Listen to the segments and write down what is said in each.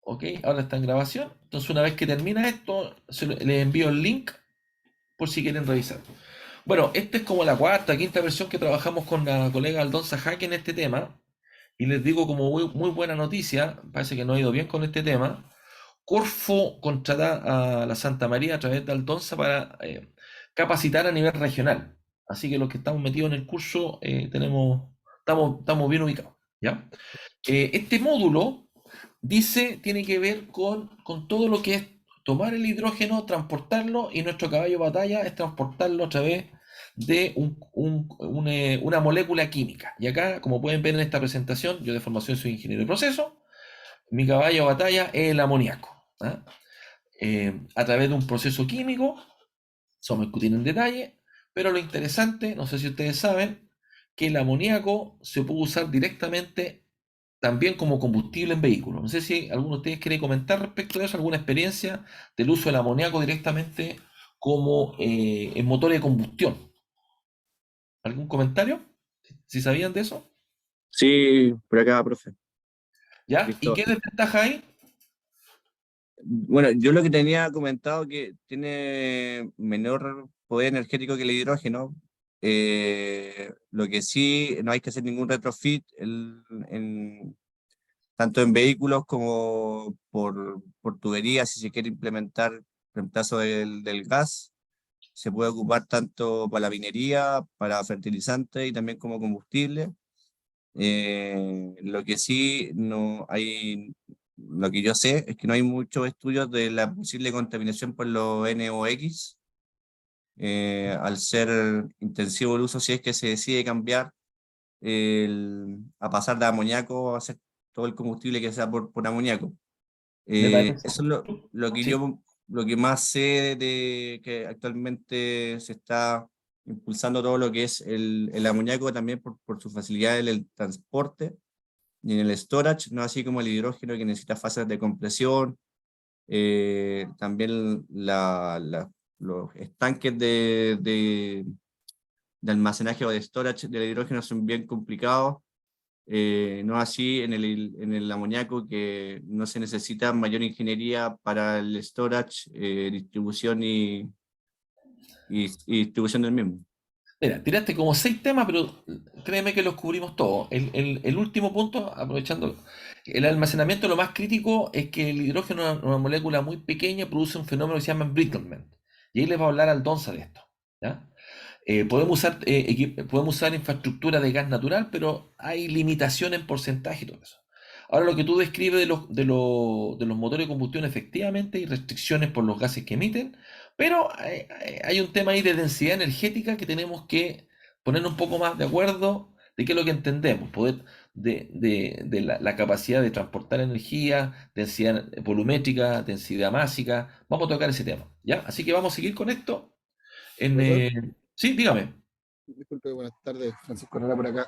Ok, ahora está en grabación. Entonces, una vez que termina esto, les envío el link por si quieren revisar. Bueno, esta es como la cuarta, quinta versión que trabajamos con la colega Aldonza Jaque en este tema. Y les digo como muy buena noticia, parece que nos ha ido bien con este tema. Corfo contrata a la Santa María a través de Aldonza para capacitar a nivel regional. Así que los que estamos metidos en el curso estamos bien ubicados. ¿Ya? Este módulo tiene que ver con todo lo que es tomar el hidrógeno, transportarlo, y nuestro caballo de batalla es transportarlo a través de una molécula química. Y acá, como pueden ver en esta presentación, yo de formación soy ingeniero de proceso, mi caballo de batalla es el amoníaco. ¿Ah? A través de un proceso químico, vamos a discutir en detalle, pero lo interesante, no sé si ustedes saben, que el amoníaco se puede usar directamente también como combustible en vehículos. No sé si alguno de ustedes quiere comentar respecto a eso, alguna experiencia del uso del amoníaco directamente como en motores de combustión. ¿Algún comentario? ¿Si sabían de eso? Sí, por acá, profe. ¿Ya? ¿Y qué Cristóbal. desventaja hay? Bueno, yo lo que tenía comentado que tiene menor poder energético que el hidrógeno. Lo que sí, no hay que hacer ningún retrofit tanto en vehículos como por tuberías, si se quiere implementar reemplazo del gas. Se puede ocupar tanto para la minería, para fertilizante y también como combustible. Lo que sí no hay, lo que yo sé es que no hay muchos estudios de la posible contaminación por los NOx, al ser intensivo el uso, si es que se decide cambiar a pasar de amoníaco a hacer todo el combustible que sea por amoníaco. Me parece. Eso es lo que Sí. lo que más sé de que actualmente se está impulsando todo lo que es el amoníaco también por su facilidad en el transporte y en el storage, no así como el hidrógeno que necesita fases de compresión. También los estanques de almacenaje o de storage del hidrógeno son bien complicados. No así en el amoníaco, que no se necesita mayor ingeniería para el storage, distribución y distribución del mismo. Mira, tiraste como 6 temas, pero créeme que los cubrimos todos. El último punto, aprovechando, el almacenamiento, lo más crítico es que el hidrógeno, una molécula muy pequeña, produce un fenómeno que se llama embrittlement. Y ahí les va a hablar Aldonza de esto. ¿Ya? Podemos usar infraestructura de gas natural, pero hay limitación en porcentaje y todo eso. Ahora, lo que tú describes de los motores de combustión, efectivamente hay restricciones por los gases que emiten, pero hay un tema ahí de densidad energética que tenemos que poner un poco más de acuerdo de qué es lo que entendemos, poder de la capacidad de transportar energía, densidad volumétrica, densidad másica. Vamos a tocar ese tema, ¿ya? Así que vamos a seguir con esto. Profesor, Sí, dígame. disculpe, buenas tardes, Francisco Herrera por acá.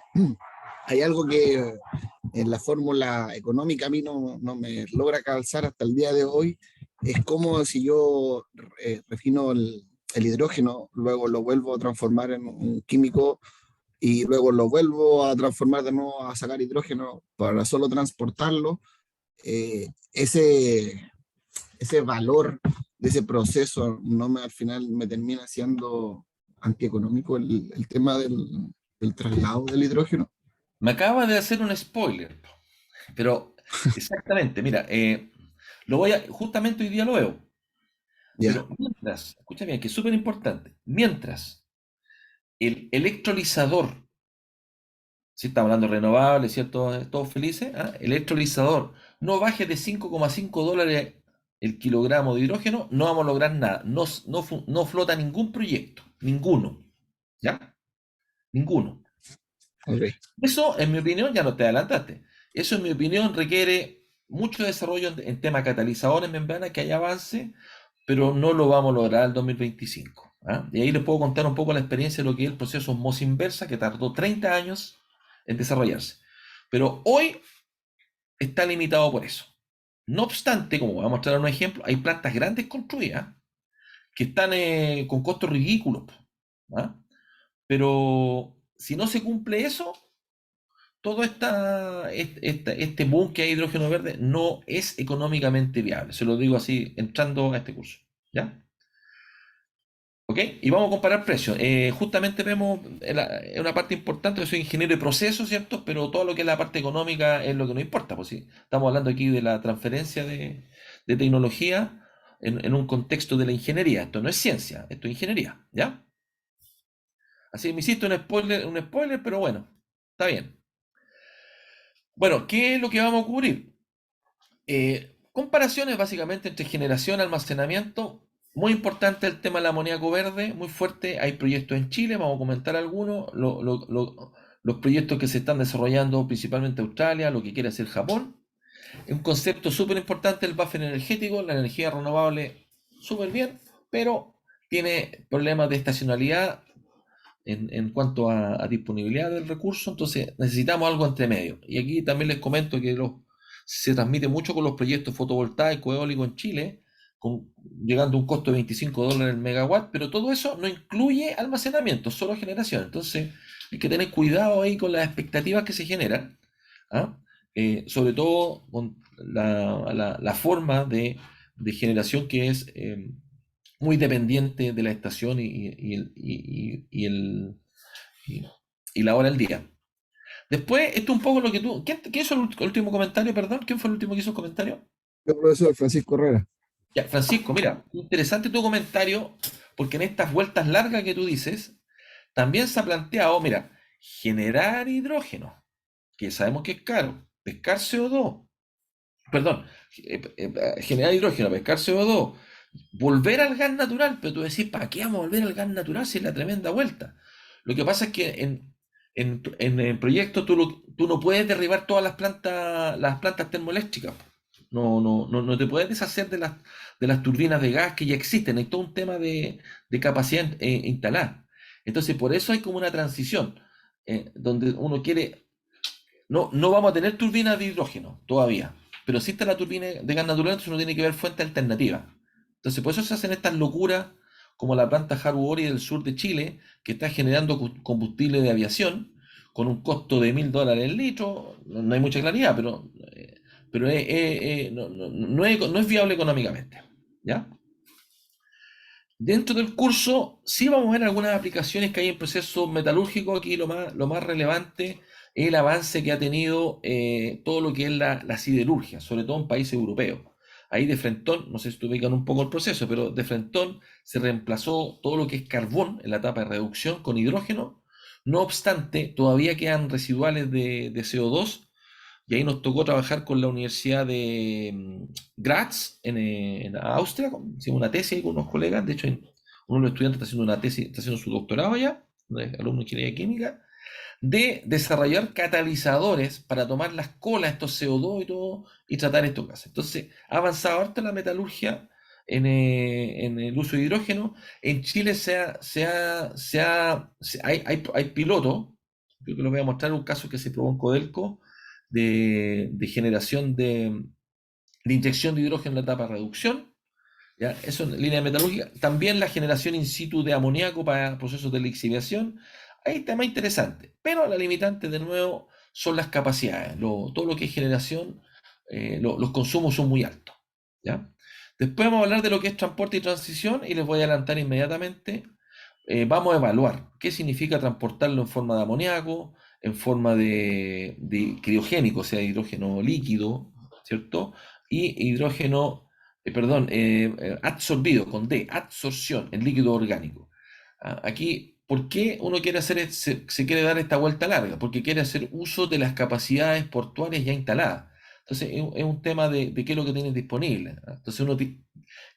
Hay algo que en la fórmula económica a mí no me logra calzar hasta el día de hoy. Es como si yo refino el hidrógeno, luego lo vuelvo a transformar en un químico y luego lo vuelvo a transformar de nuevo a sacar hidrógeno para solo transportarlo. Eh, ese, ese valor de ese proceso al final me termina siendo antieconómico el tema del traslado del hidrógeno. Me acaba de hacer un spoiler, pero exactamente, mira, justamente hoy día lo veo, Ya, pero escucha bien, que es súper importante, mientras el electrolizador, si estamos hablando de renovables, ¿cierto? Todos felices, ¿ah? El electrolizador no baje de $5,5 el kilogramo de hidrógeno, no vamos a lograr nada, no flota ningún proyecto, ninguno, ¿ya? Ninguno. ok. Eso, en mi opinión, ya no te adelantaste. Eso, en mi opinión, requiere mucho desarrollo en tema catalizadores, membrana, que haya avance, pero no lo vamos a lograr el 2025. ¿Ah? Y ahí les puedo contar un poco la experiencia de lo que es el proceso osmosis inversa, que tardó 30 años en desarrollarse. Pero hoy está limitado por eso. No obstante, como voy a mostrar un ejemplo, hay plantas grandes construidas que están con costos ridículos. ¿Ah? Pero si no se cumple eso, todo este boom que hay de hidrógeno verde no es económicamente viable. Se lo digo así, entrando a este curso. ¿Ya? ¿Ok? Y vamos a comparar precios. Justamente vemos una parte importante, que soy ingeniero de procesos, ¿cierto? Pero todo lo que es la parte económica es lo que nos importa. Pues sí, estamos hablando aquí de la transferencia de tecnología en un contexto de la ingeniería. Esto no es ciencia, esto es ingeniería, ¿ya? Así que me hiciste un spoiler, pero bueno, está bien. Bueno, ¿qué es lo que vamos a cubrir? Comparaciones básicamente entre generación y almacenamiento. Muy importante el tema del amoníaco verde, muy fuerte. Hay proyectos en Chile, vamos a comentar algunos. Los proyectos que se están desarrollando principalmente en Australia, lo que quiere hacer Japón. Un concepto súper importante el buffer energético, la energía renovable, súper bien, pero tiene problemas de estacionalidad en cuanto a disponibilidad del recurso, entonces necesitamos algo entre medio. Y aquí también les comento que se transmite mucho con los proyectos fotovoltaicos eólicos en Chile, llegando a un costo de $25 el megawatt, pero todo eso no incluye almacenamiento, solo generación. Entonces hay que tener cuidado ahí con las expectativas que se generan, ¿ah? Sobre todo con la forma de generación que es muy dependiente de la estación y- y la hora del día. Después, esto un poco lo que tú. ¿Quién hizo el último comentario, perdón? ¿Quién fue el último que hizo el comentario? Yo, profesor Francisco Herrera. Ya, Francisco, mira, interesante tu comentario, porque en estas vueltas largas que tú dices, también se ha planteado, mira, generar hidrógeno, que sabemos que es caro, pescar CO2, perdón, generar hidrógeno, pescar CO2, volver al gas natural, pero tú decís, ¿para qué vamos a volver al gas natural si es la tremenda vuelta? Lo que pasa es que en el proyecto tú no puedes derribar todas las plantas termoeléctricas. No te puedes deshacer de las turbinas de gas que ya existen. Hay todo un tema de capacidad instalada. Entonces, por eso hay como una transición, donde uno quiere no vamos a tener turbinas de hidrógeno todavía, pero sí está la turbina de gas natural, entonces uno tiene que ver fuentes alternativas. Entonces, por eso se hacen estas locuras como la planta Haru del sur de Chile, que está generando combustible de aviación con un costo de $1.000 el litro. No hay mucha claridad, pero no es viable económicamente. ¿Ya? Dentro del curso sí vamos a ver algunas aplicaciones que hay en procesos metalúrgicos. Aquí lo más relevante es el avance que ha tenido todo lo que es la siderurgia, sobre todo en países europeos. Ahí de frentón, no sé si te ubican un poco el proceso, pero de frentón se reemplazó todo lo que es carbón en la etapa de reducción con hidrógeno. No obstante, todavía quedan residuales de CO2 y ahí nos tocó trabajar con la Universidad de Graz en Austria. Hicimos una tesis ahí con unos colegas. De hecho, uno de los estudiantes está haciendo una tesis, está haciendo su doctorado allá, alumno de ingeniería química, de desarrollar catalizadores para tomar las colas, estos CO2 y todo, y tratar estos gases. Entonces, ha avanzado harto la metalurgia en el uso de hidrógeno. En Chile hay pilotos, creo que les voy a mostrar un caso que se probó en Codelco, de generación de inyección de hidrógeno en la etapa de reducción. ¿Ya? Eso en línea metalúrgica. También la generación in situ de amoníaco para procesos de lixiviación. Hay tema interesante. Pero la limitante, de nuevo, son las capacidades. Todo lo que es generación, los consumos son muy altos. ¿Ya? Después vamos a hablar de lo que es transporte y transición y les voy a adelantar inmediatamente. Vamos a evaluar qué significa transportarlo en forma de amoníaco, en forma de criogénico, o sea, hidrógeno líquido, ¿cierto? Y hidrógeno, perdón, absorbido, con D, absorción en líquido orgánico. Aquí, ¿por qué uno quiere se quiere dar esta vuelta larga? Porque quiere hacer uso de las capacidades portuarias ya instaladas. Entonces, es un tema de qué es lo que tienes disponible. Entonces, uno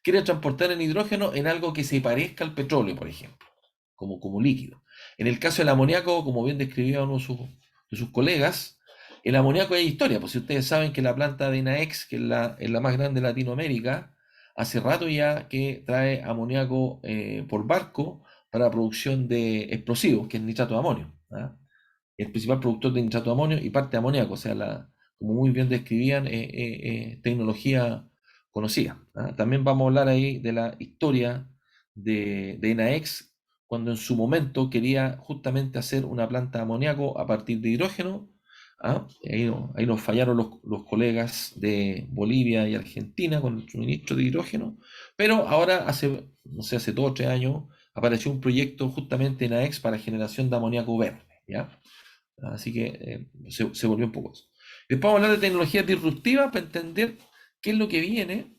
quiere transportar el hidrógeno en algo que se parezca al petróleo, por ejemplo, como líquido. En el caso del amoníaco, como bien describía uno de sus colegas, el amoníaco hay historia, pues si ustedes saben que la planta de INAEX, que es la más grande de Latinoamérica, hace rato ya que trae amoníaco por barco para la producción de explosivos, que es nitrato de amonio. ¿Ah? El principal productor de nitrato de amonio y parte de amoníaco, o sea, como muy bien describían, tecnología conocida. ¿Ah? También vamos a hablar ahí de la historia de INAEX, cuando en su momento quería justamente hacer una planta de amoníaco a partir de hidrógeno, ¿ah? Ahí nos fallaron los colegas de Bolivia y Argentina con el suministro de hidrógeno, pero ahora no sé, hace 2 o 3 años apareció un proyecto justamente en AEX para generación de amoníaco verde, ¿ya? Así que se volvió un poco eso. Después vamos a hablar de tecnologías disruptivas para entender qué es lo que viene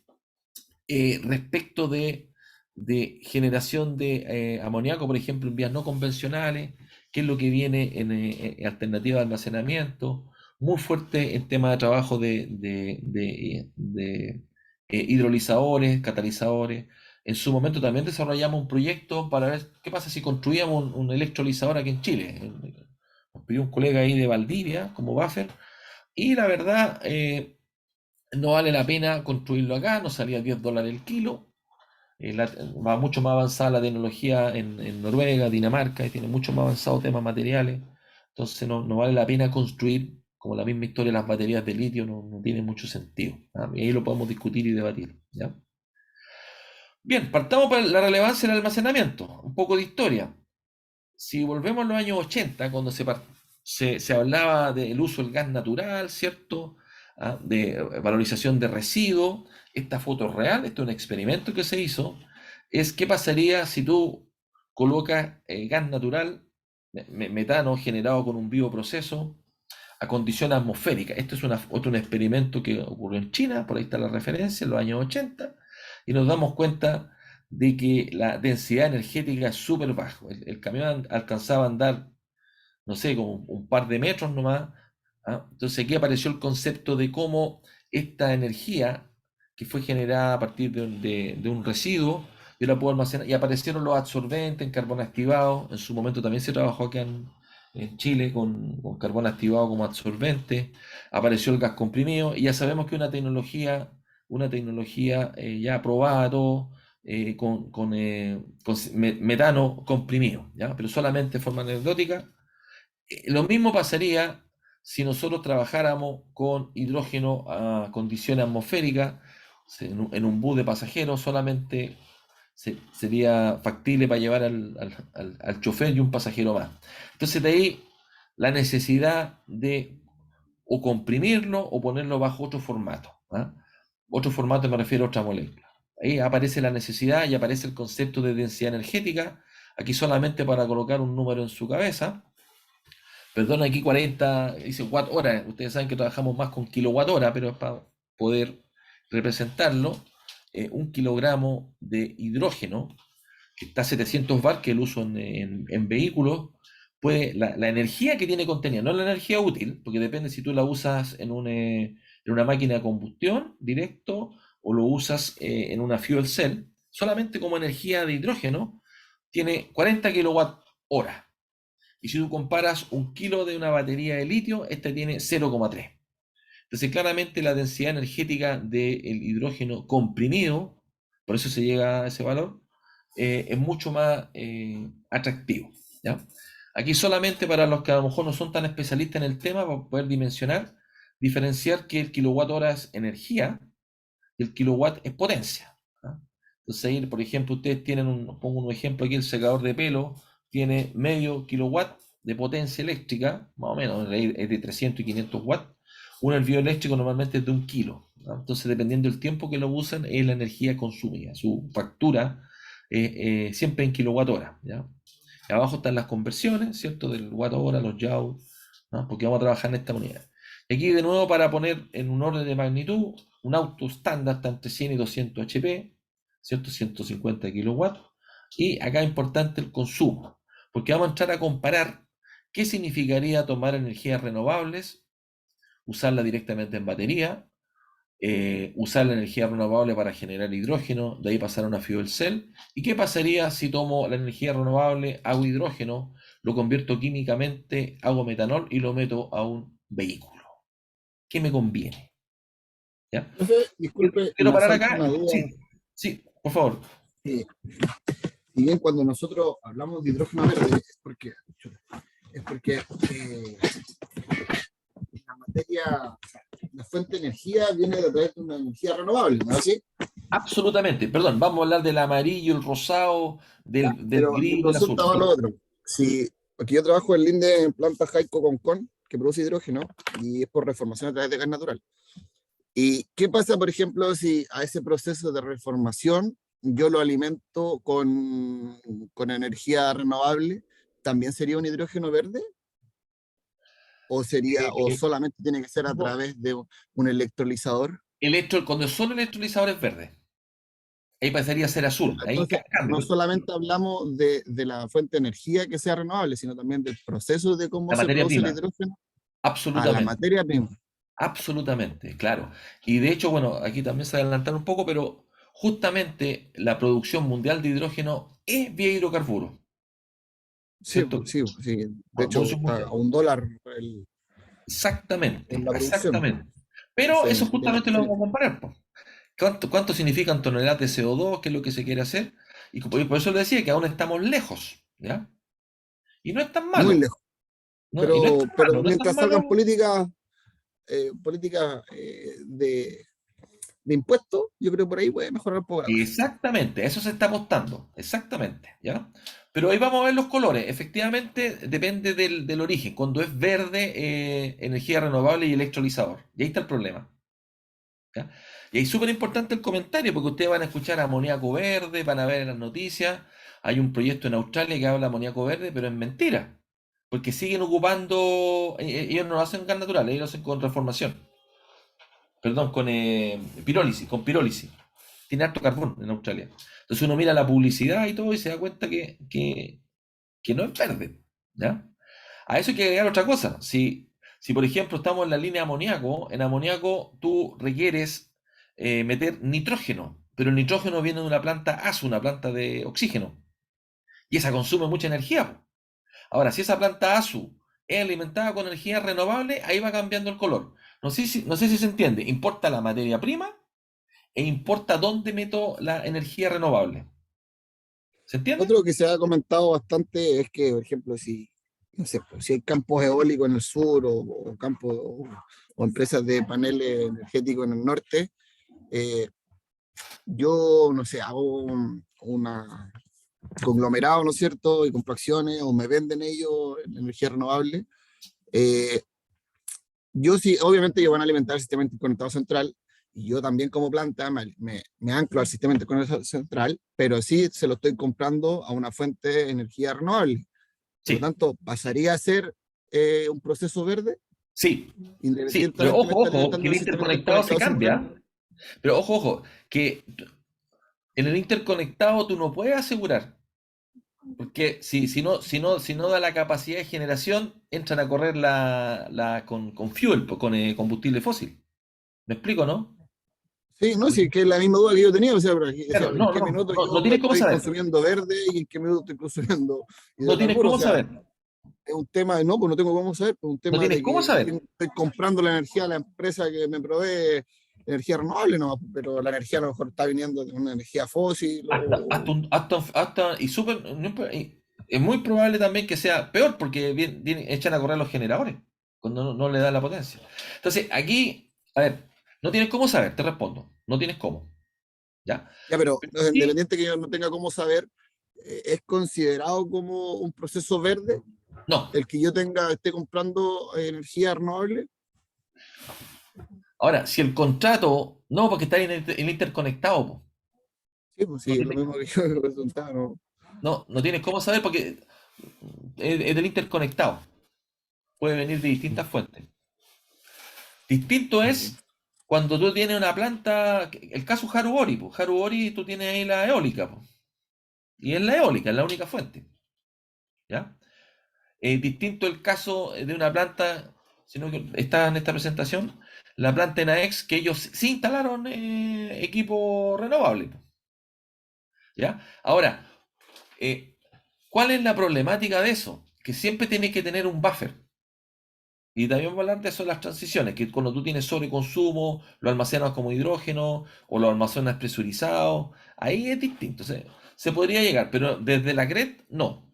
respecto de generación de amoníaco, por ejemplo, en vías no convencionales, qué es lo que viene en alternativa de almacenamiento, muy fuerte en tema de trabajo de hidrolizadores, catalizadores. En su momento también desarrollamos un proyecto para ver qué pasa si construíamos un electrolizador aquí en Chile. Nos pidió un colega ahí de Valdivia como buffer, y la verdad no vale la pena construirlo acá, nos salía $10 el kilo. Va mucho más avanzada la tecnología en Noruega, Dinamarca, y tiene mucho más avanzado temas materiales. Entonces no vale la pena construir, como la misma historia de las baterías de litio, no tiene mucho sentido. ¿Ah? Y ahí lo podemos discutir y debatir. ¿Ya? Bien, partamos por la relevancia del almacenamiento. Un poco de historia. Si volvemos a los años 80, cuando se hablaba del uso del gas natural, ¿cierto? ¿Ah? De valorización de residuos. Esta foto es real, esto es un experimento que se hizo. Es qué pasaría si tú colocas gas natural, metano generado con un bioproceso, a condición atmosférica. Esto es otro experimento que ocurrió en China, por ahí está la referencia, en los años 80, y nos damos cuenta de que la densidad energética es súper baja. El camión alcanzaba a andar, no sé, como un par de metros nomás. ¿Ah? Entonces aquí apareció el concepto de cómo esta energía que fue generada a partir de un residuo, yo la puedo almacenar, y aparecieron los absorbentes en carbón activado. En su momento también se trabajó acá en Chile con carbón activado como absorbente. Apareció el gas comprimido, y ya sabemos que una tecnología ya aprobada, todo, con metano comprimido, ¿ya? Pero solamente de forma anecdótica. Lo mismo pasaría si nosotros trabajáramos con hidrógeno a condiciones atmosféricas, en un bus de pasajeros. Solamente sería factible para llevar al chofer y un pasajero más. Entonces de ahí la necesidad de o comprimirlo o ponerlo bajo otro formato. ¿Ah? Otro formato, me refiero a otra molécula. Ahí aparece la necesidad y aparece el concepto de densidad energética. Aquí solamente para colocar un número en su cabeza. Perdón, aquí 40, dice watt hora. Ustedes saben que trabajamos más con kilowatt hora, pero es para poder representarlo. 1 kilogramo de hidrógeno, que está a 700 bar, que el uso en vehículos, la energía que tiene contenida, no la energía útil, porque depende si tú la usas en una máquina de combustión directo o lo usas en una fuel cell, solamente como energía de hidrógeno, tiene 40 kilowatt hora. Y si tú comparas 1 kilo de una batería de litio, esta tiene 0,3. Entonces, claramente la densidad energética del hidrógeno comprimido, por eso se llega a ese valor, es mucho más atractivo. ¿Ya? Aquí solamente para los que a lo mejor no son tan especialistas en el tema, para poder diferenciar que el kilowatt hora es energía y el kilowatt es potencia. ¿Ah? Entonces ahí, por ejemplo, ustedes pongo un ejemplo aquí, el secador de pelo tiene medio kilowatt de potencia eléctrica, más o menos, es de 300 y 500 watts. Un hervidor eléctrico normalmente es de 1 kilo. ¿No? Entonces, dependiendo del tiempo que lo usan, es la energía consumida. Su factura siempre en kilowatt hora. ¿Ya? Y abajo están las conversiones, ¿cierto? Del watt hora, los joules, ¿no? Porque vamos a trabajar en esta unidad. Y aquí, de nuevo, para poner en un orden de magnitud, un auto estándar está entre 100 y 200 HP, ¿cierto? 150 kilowatts. Y acá es importante el consumo, porque vamos a entrar a comparar qué significaría tomar energías renovables, usarla directamente en batería, usar la energía renovable para generar hidrógeno, de ahí pasar a una fuel cell. ¿Y qué pasaría si tomo la energía renovable, hago hidrógeno, lo convierto químicamente, hago metanol y lo meto a un vehículo? ¿Qué me conviene? ¿Ya? Entonces, disculpe, Quiero me parar asalta acá. una duda. Sí, sí, por favor. eh, Si bien cuando nosotros hablamos de hidrógeno verde es porque la materia, la fuente de energía viene a través de una energía renovable, ¿no es así? Absolutamente. Perdón, vamos a hablar del amarillo, el rosado, del Pero mi gris y el azul. consulta va a lo otro. Si, porque yo trabajo en Linde en planta Jaico Concón, que produce hidrógeno y es por reformación a través de gas natural. ¿Y qué pasa, por ejemplo, si a ese proceso de reformación yo lo alimento con energía renovable? ¿También sería un hidrógeno verde? ¿O sería, o Eh, solamente tiene que ser a no, través de un electrolizador? cuando son electrolizadores verdes, ahí pasaría a ser azul, ahí Entonces, cambia. no solamente hablamos de la fuente de energía que sea renovable, sino también del proceso de cómo La se materia produce el prima, hidrógeno a la absolutamente, materia prima. absolutamente, claro. Y de hecho, bueno, aquí también se adelantaron un poco, pero justamente la producción mundial de hidrógeno es vía hidrocarburos, Sí, ¿cierto? sí, sí. De hecho, Producción está a mundial. $1 Exactamente, en la producción. exactamente. Pero eso Entonces, justamente lo vamos a comparar, po. ¿Cuánto significan toneladas de CO2? ¿Qué es lo que se quiere hacer? Y por eso le decía que aún estamos lejos, ¿ya? Y no es tan muy malo, lejos. ¿no? Y no es tan Pero malo, no es tan mientras salgan malo. políticas de impuestos, yo creo que por ahí puede mejorar un poco la cosa. Exactamente, a eso se está apostando, exactamente, ¿ya? Pero ahí vamos a ver los colores. Efectivamente, depende del origen. Cuando es verde, energía renovable y electrolizador. Y ahí está el problema, ¿ya? Y ahí es súper importante el comentario, porque ustedes van a escuchar amoníaco verde, van a ver en las noticias. Hay un proyecto en Australia que habla de amoníaco verde, pero es mentira. Porque siguen ocupando, ellos no lo hacen gas natural, ellos lo hacen con transformación. Perdón, con pirólisis, con pirólisis. Tiene harto carbón en Australia. Entonces uno mira la publicidad y todo y se da cuenta que no es verde, ¿ya? A eso hay que agregar otra cosa. Si por ejemplo estamos en la línea amoníaco, en amoníaco tú requieres meter nitrógeno, pero el nitrógeno viene de una planta ASU, una planta de oxígeno, y esa consume mucha energía, po. Ahora, si esa planta ASU es alimentada con energía renovable, ahí va cambiando el color. No sé si se entiende. Importa la materia prima e importa dónde meto la energía renovable. ¿Se entiende? Otro que se ha comentado bastante es que, por ejemplo, si, no sé, pues, si hay campos eólicos en el sur o campos o empresas de paneles energéticos en el norte, eh, yo, no sé, hago una conglomerado, ¿no es cierto? Y compro acciones o me venden ellos en energía renovable. Eh, yo sí, obviamente ellos van a alimentar el sistema interconectado central y yo también como planta me anclo al sistema interconectado central, pero sí se lo estoy comprando a una fuente de energía renovable. Por lo Sí, tanto, pasaría a ser un proceso verde, sí, sí. Pero independientemente me ojo, está ojo, que alimentando el el sistema interconectado se interconectado central. cambia. Pero ojo, ojo, que en el interconectado tú no puedes asegurar. Porque si no da la capacidad de generación, entran a correr con fuel, pues, con combustible fósil. ¿Me explico, no? Sí, no, sí, que es la misma duda que yo tenía, o sea, decía, Claro, ¿en no, qué no, minuto no, no yo tienes cómo estoy saber. consumiendo verde y en qué minuto estoy consumiendo No tienes hidrocarburos? cómo O sea, saber. es un tema de no, pues no tengo cómo saber, pues un No tema tienes de cómo que saber. estoy comprando la energía a la empresa que me provee energía renovable, no, pero la energía a lo mejor está viniendo de una energía fósil Y súper, es muy probable también que sea peor porque echan a correr los generadores cuando no le dan la potencia. Entonces, aquí, a ver, no tienes cómo saber, te respondo, no tienes cómo, ¿ya? ya, pero Pero sí, independiente que yo no tenga cómo saber, ¿es considerado como un proceso verde no. el que yo esté comprando energía renovable? Ahora, si el contrato, no, porque está en interconectado, po. Sí, pues No sí, es lo tienes, mismo que yo me preguntaba, ¿no? no tienes cómo saber porque es del interconectado, puede venir de distintas fuentes. Distinto es cuando tú tienes una planta, el caso Harubori, pues Harubori tú tienes ahí la eólica, pues, y es la eólica, es la única fuente, ¿ya? Distinto el caso de una planta, sino que está en esta presentación, la planta en AEX, que ellos sí instalaron equipo renovable, pues, ¿ya? Ahora, ¿cuál es la problemática de eso? Que siempre tienes que tener un buffer. Y también vamos a hablar de eso de las transiciones, que cuando tú tienes sobreconsumo, lo almacenas como hidrógeno o lo almacenas presurizado, ahí es distinto. Se podría llegar, pero desde la GRED no.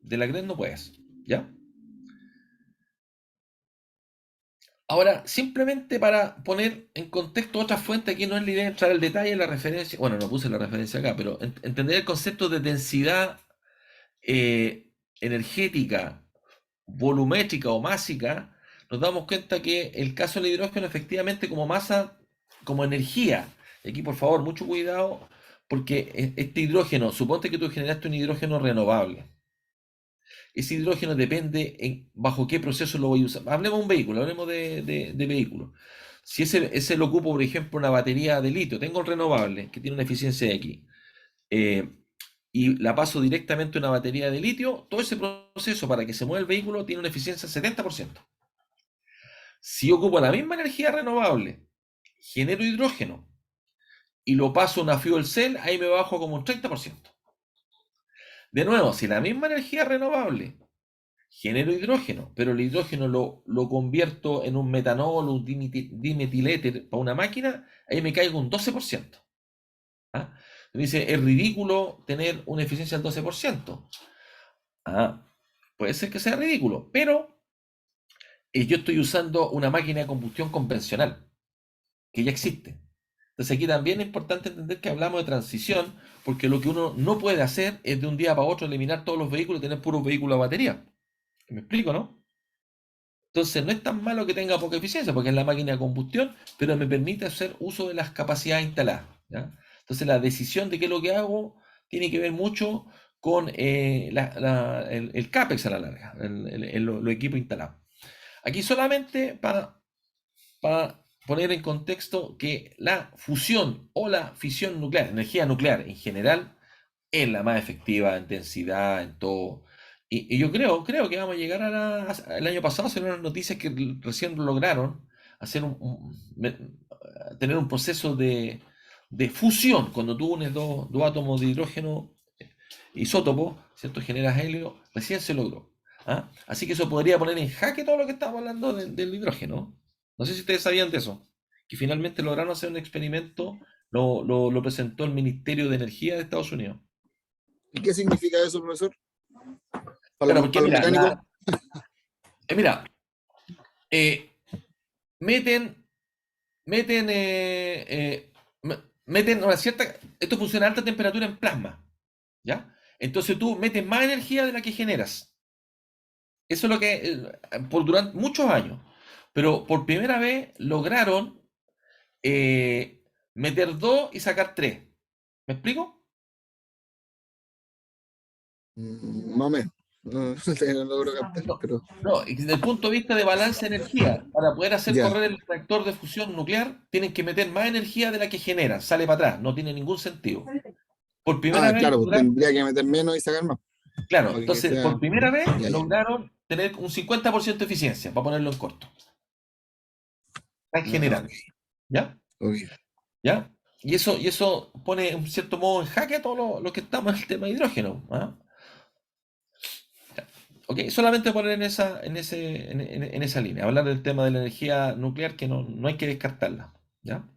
De la GRED no puedes. ¿Ya? Ahora, simplemente para poner en contexto otras fuentes, aquí no es la idea de entrar al detalle de la referencia, bueno, no puse la referencia acá, pero entender el concepto de densidad energética volumétrica o másica, nos damos cuenta que el caso del hidrógeno efectivamente como masa, como energía, y aquí por favor mucho cuidado, porque este hidrógeno, suponte que tú generaste un hidrógeno renovable. Ese hidrógeno depende bajo qué proceso lo voy a usar. Hablemos de un vehículo, hablemos de vehículos. Si ese lo ocupo, por ejemplo, una batería de litio, tengo el renovable, que tiene una eficiencia de X, eh, y la paso directamente a una batería de litio, todo ese proceso para que se mueva el vehículo tiene una eficiencia del 70%. Si ocupo la misma energía renovable, genero hidrógeno y lo paso a una fuel cell, ahí me bajo como un 30%. De nuevo, si la misma energía renovable genero hidrógeno, pero el hidrógeno lo convierto en un metanol, un dimetiléter para una máquina, ahí me caigo un 12%. ¿Ah? Me dice, es ridículo tener una eficiencia del 12%. Ah, puede ser que sea ridículo, pero yo estoy usando una máquina de combustión convencional, que ya existe. Entonces aquí también es importante entender que hablamos de transición, porque lo que uno no puede hacer es de un día para otro eliminar todos los vehículos y tener puros vehículos a batería. ¿Me explico, no? Entonces no es tan malo que tenga poca eficiencia, porque es la máquina de combustión, pero me permite hacer uso de las capacidades instaladas. ¿Ya? Entonces la decisión de qué es lo que hago tiene que ver mucho con el CAPEX a la larga, los equipos instalados. Aquí solamente para poner en contexto que la fusión o la fisión nuclear, energía nuclear en general, es la más efectiva en densidad, en todo. Y yo creo que vamos a llegar el año pasado salieron unas noticias que recién lograron hacer tener un proceso de fusión. Cuando tú unes dos átomos de hidrógeno isótopo, ¿cierto? Generas helio, recién se logró. ¿Ah? Así que eso podría poner en jaque todo lo que estamos hablando del hidrógeno. No sé si ustedes sabían de eso, que finalmente lograron hacer un experimento, lo presentó el Ministerio de Energía de Estados Unidos. ¿Y qué significa eso, profesor? Claro, porque Para los mira, mecánicos. mira, eh, meten, meten, meten una cierta, esto funciona a alta temperatura en plasma, ¿ya? Entonces tú metes más energía de la que generas. Eso es lo que, durante muchos años, pero por primera vez lograron meter dos y sacar tres. ¿Me explico? Más o menos. No, no logro captar, No, pero no, y desde el punto de vista de balance de energía, para poder hacer ya. correr el reactor de fusión nuclear, tienen que meter más energía de la que generan, sale para atrás, no tiene ningún sentido. Por primera Ah, vez claro, pues lograron, tendría que meter menos y sacar más, claro, para que entonces sea. por primera vez Ya, ya. lograron tener un 50% de eficiencia, para ponerlo en corto, en Ah, general, ok, ¿ya? ok. ¿Ya? Y eso pone en cierto modo en jaque a todos los que estamos en el tema de hidrógeno. ¿Ah? Ok, solamente poner en esa línea, hablar del tema de la energía nuclear que no hay que descartarla. ¿Ya?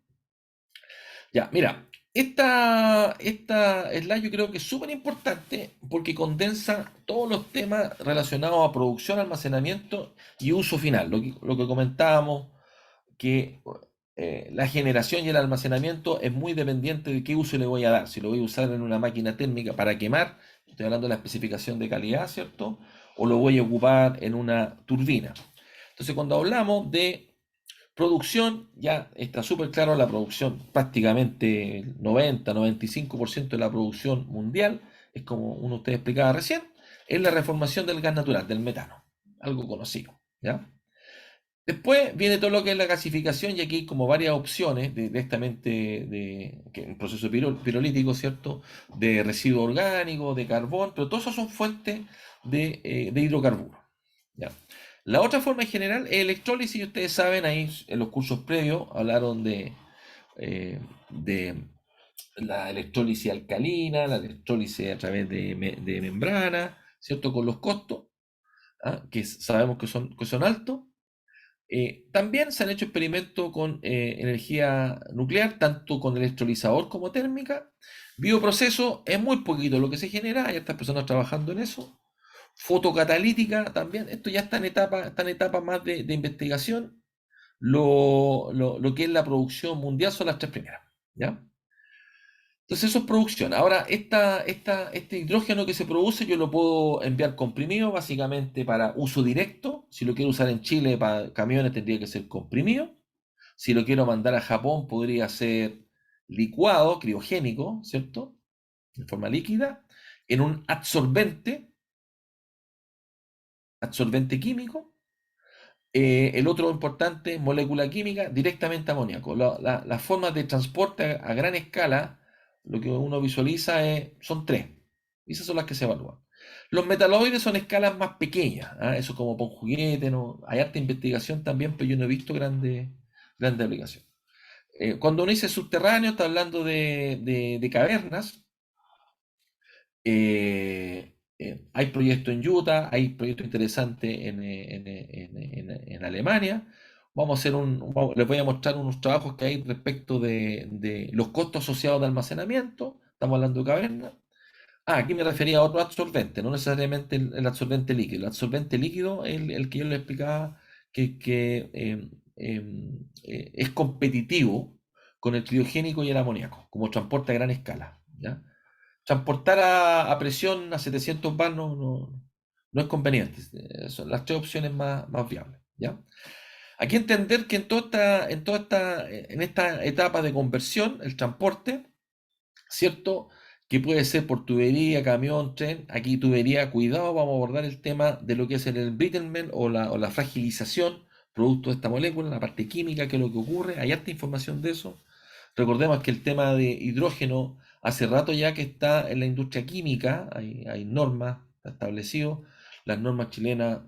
Ya, mira, esta slide yo creo que es súper importante porque condensa todos los temas relacionados a producción, almacenamiento y uso final. Lo que comentábamos, que la generación y el almacenamiento es muy dependiente de qué uso le voy a dar. Si lo voy a usar en una máquina térmica para quemar, estoy hablando de la especificación de calidad, ¿cierto? O lo voy a ocupar en una turbina. Entonces, cuando hablamos de producción, ya está súper claro la producción, prácticamente el 90-95% de la producción mundial, es como uno de ustedes explicaba recién, es la reformación del gas natural, del metano, algo conocido, ¿ya? Después viene todo lo que es la gasificación y aquí hay como varias opciones directamente que un proceso pirolítico, ¿cierto? De residuo orgánico, de carbón, pero todas esas son fuentes de hidrocarburos, ¿ya? La otra forma en general es electrólisis, y ustedes saben, ahí en los cursos previos hablaron de la electrólisis alcalina, la electrólisis a través de membrana, ¿cierto? Con los costos, ¿ah? Que sabemos que son altos. También se han hecho experimentos con energía nuclear, tanto con electrolizador como térmica. Bioproceso es muy poquito lo que se genera, hay estas personas trabajando en eso. Fotocatalítica también, esto ya está en etapa más de investigación. Lo que es la producción mundial son las tres primeras, ¿ya? Entonces eso es producción. Ahora, este hidrógeno que se produce yo lo puedo enviar comprimido básicamente para uso directo. Si lo quiero usar en Chile para camiones tendría que ser comprimido. Si lo quiero mandar a Japón podría ser licuado, criogénico, ¿cierto? En forma líquida, en un absorbente químico. El otro importante, molécula química, directamente amoníaco. Las formas de transporte a gran escala, lo que uno visualiza son tres. Y esas son las que se evalúan. Los metaloides son escalas más pequeñas. Eso como para un juguete, ¿no? Hay harta investigación también, pero yo no he visto grandes aplicaciones. Cuando uno dice subterráneo, está hablando de cavernas. Hay proyectos en Utah, hay proyectos interesantes en Alemania. Vamos a hacer les voy a mostrar unos trabajos que hay respecto de los costos asociados de almacenamiento. Estamos hablando de cavernas. Aquí me refería a otro absorbente, no necesariamente el absorbente líquido. El absorbente líquido es el que yo le explicaba que es competitivo con el criogénico y el amoníaco, como transporte a gran escala. ¿Ya? Transportar a presión a 700 bar no es conveniente. Son las tres opciones más viables. ¿Ya? Aquí entender que en esta etapa de conversión, el transporte, ¿cierto? Que puede ser por tubería, camión, tren. Aquí tubería, cuidado, vamos a abordar el tema de lo que es el embrittlement o la fragilización producto de esta molécula, la parte química, qué es lo que ocurre. Hay harta información de eso. Recordemos que el tema de hidrógeno hace rato ya que está en la industria química, hay normas establecidas, las normas chilenas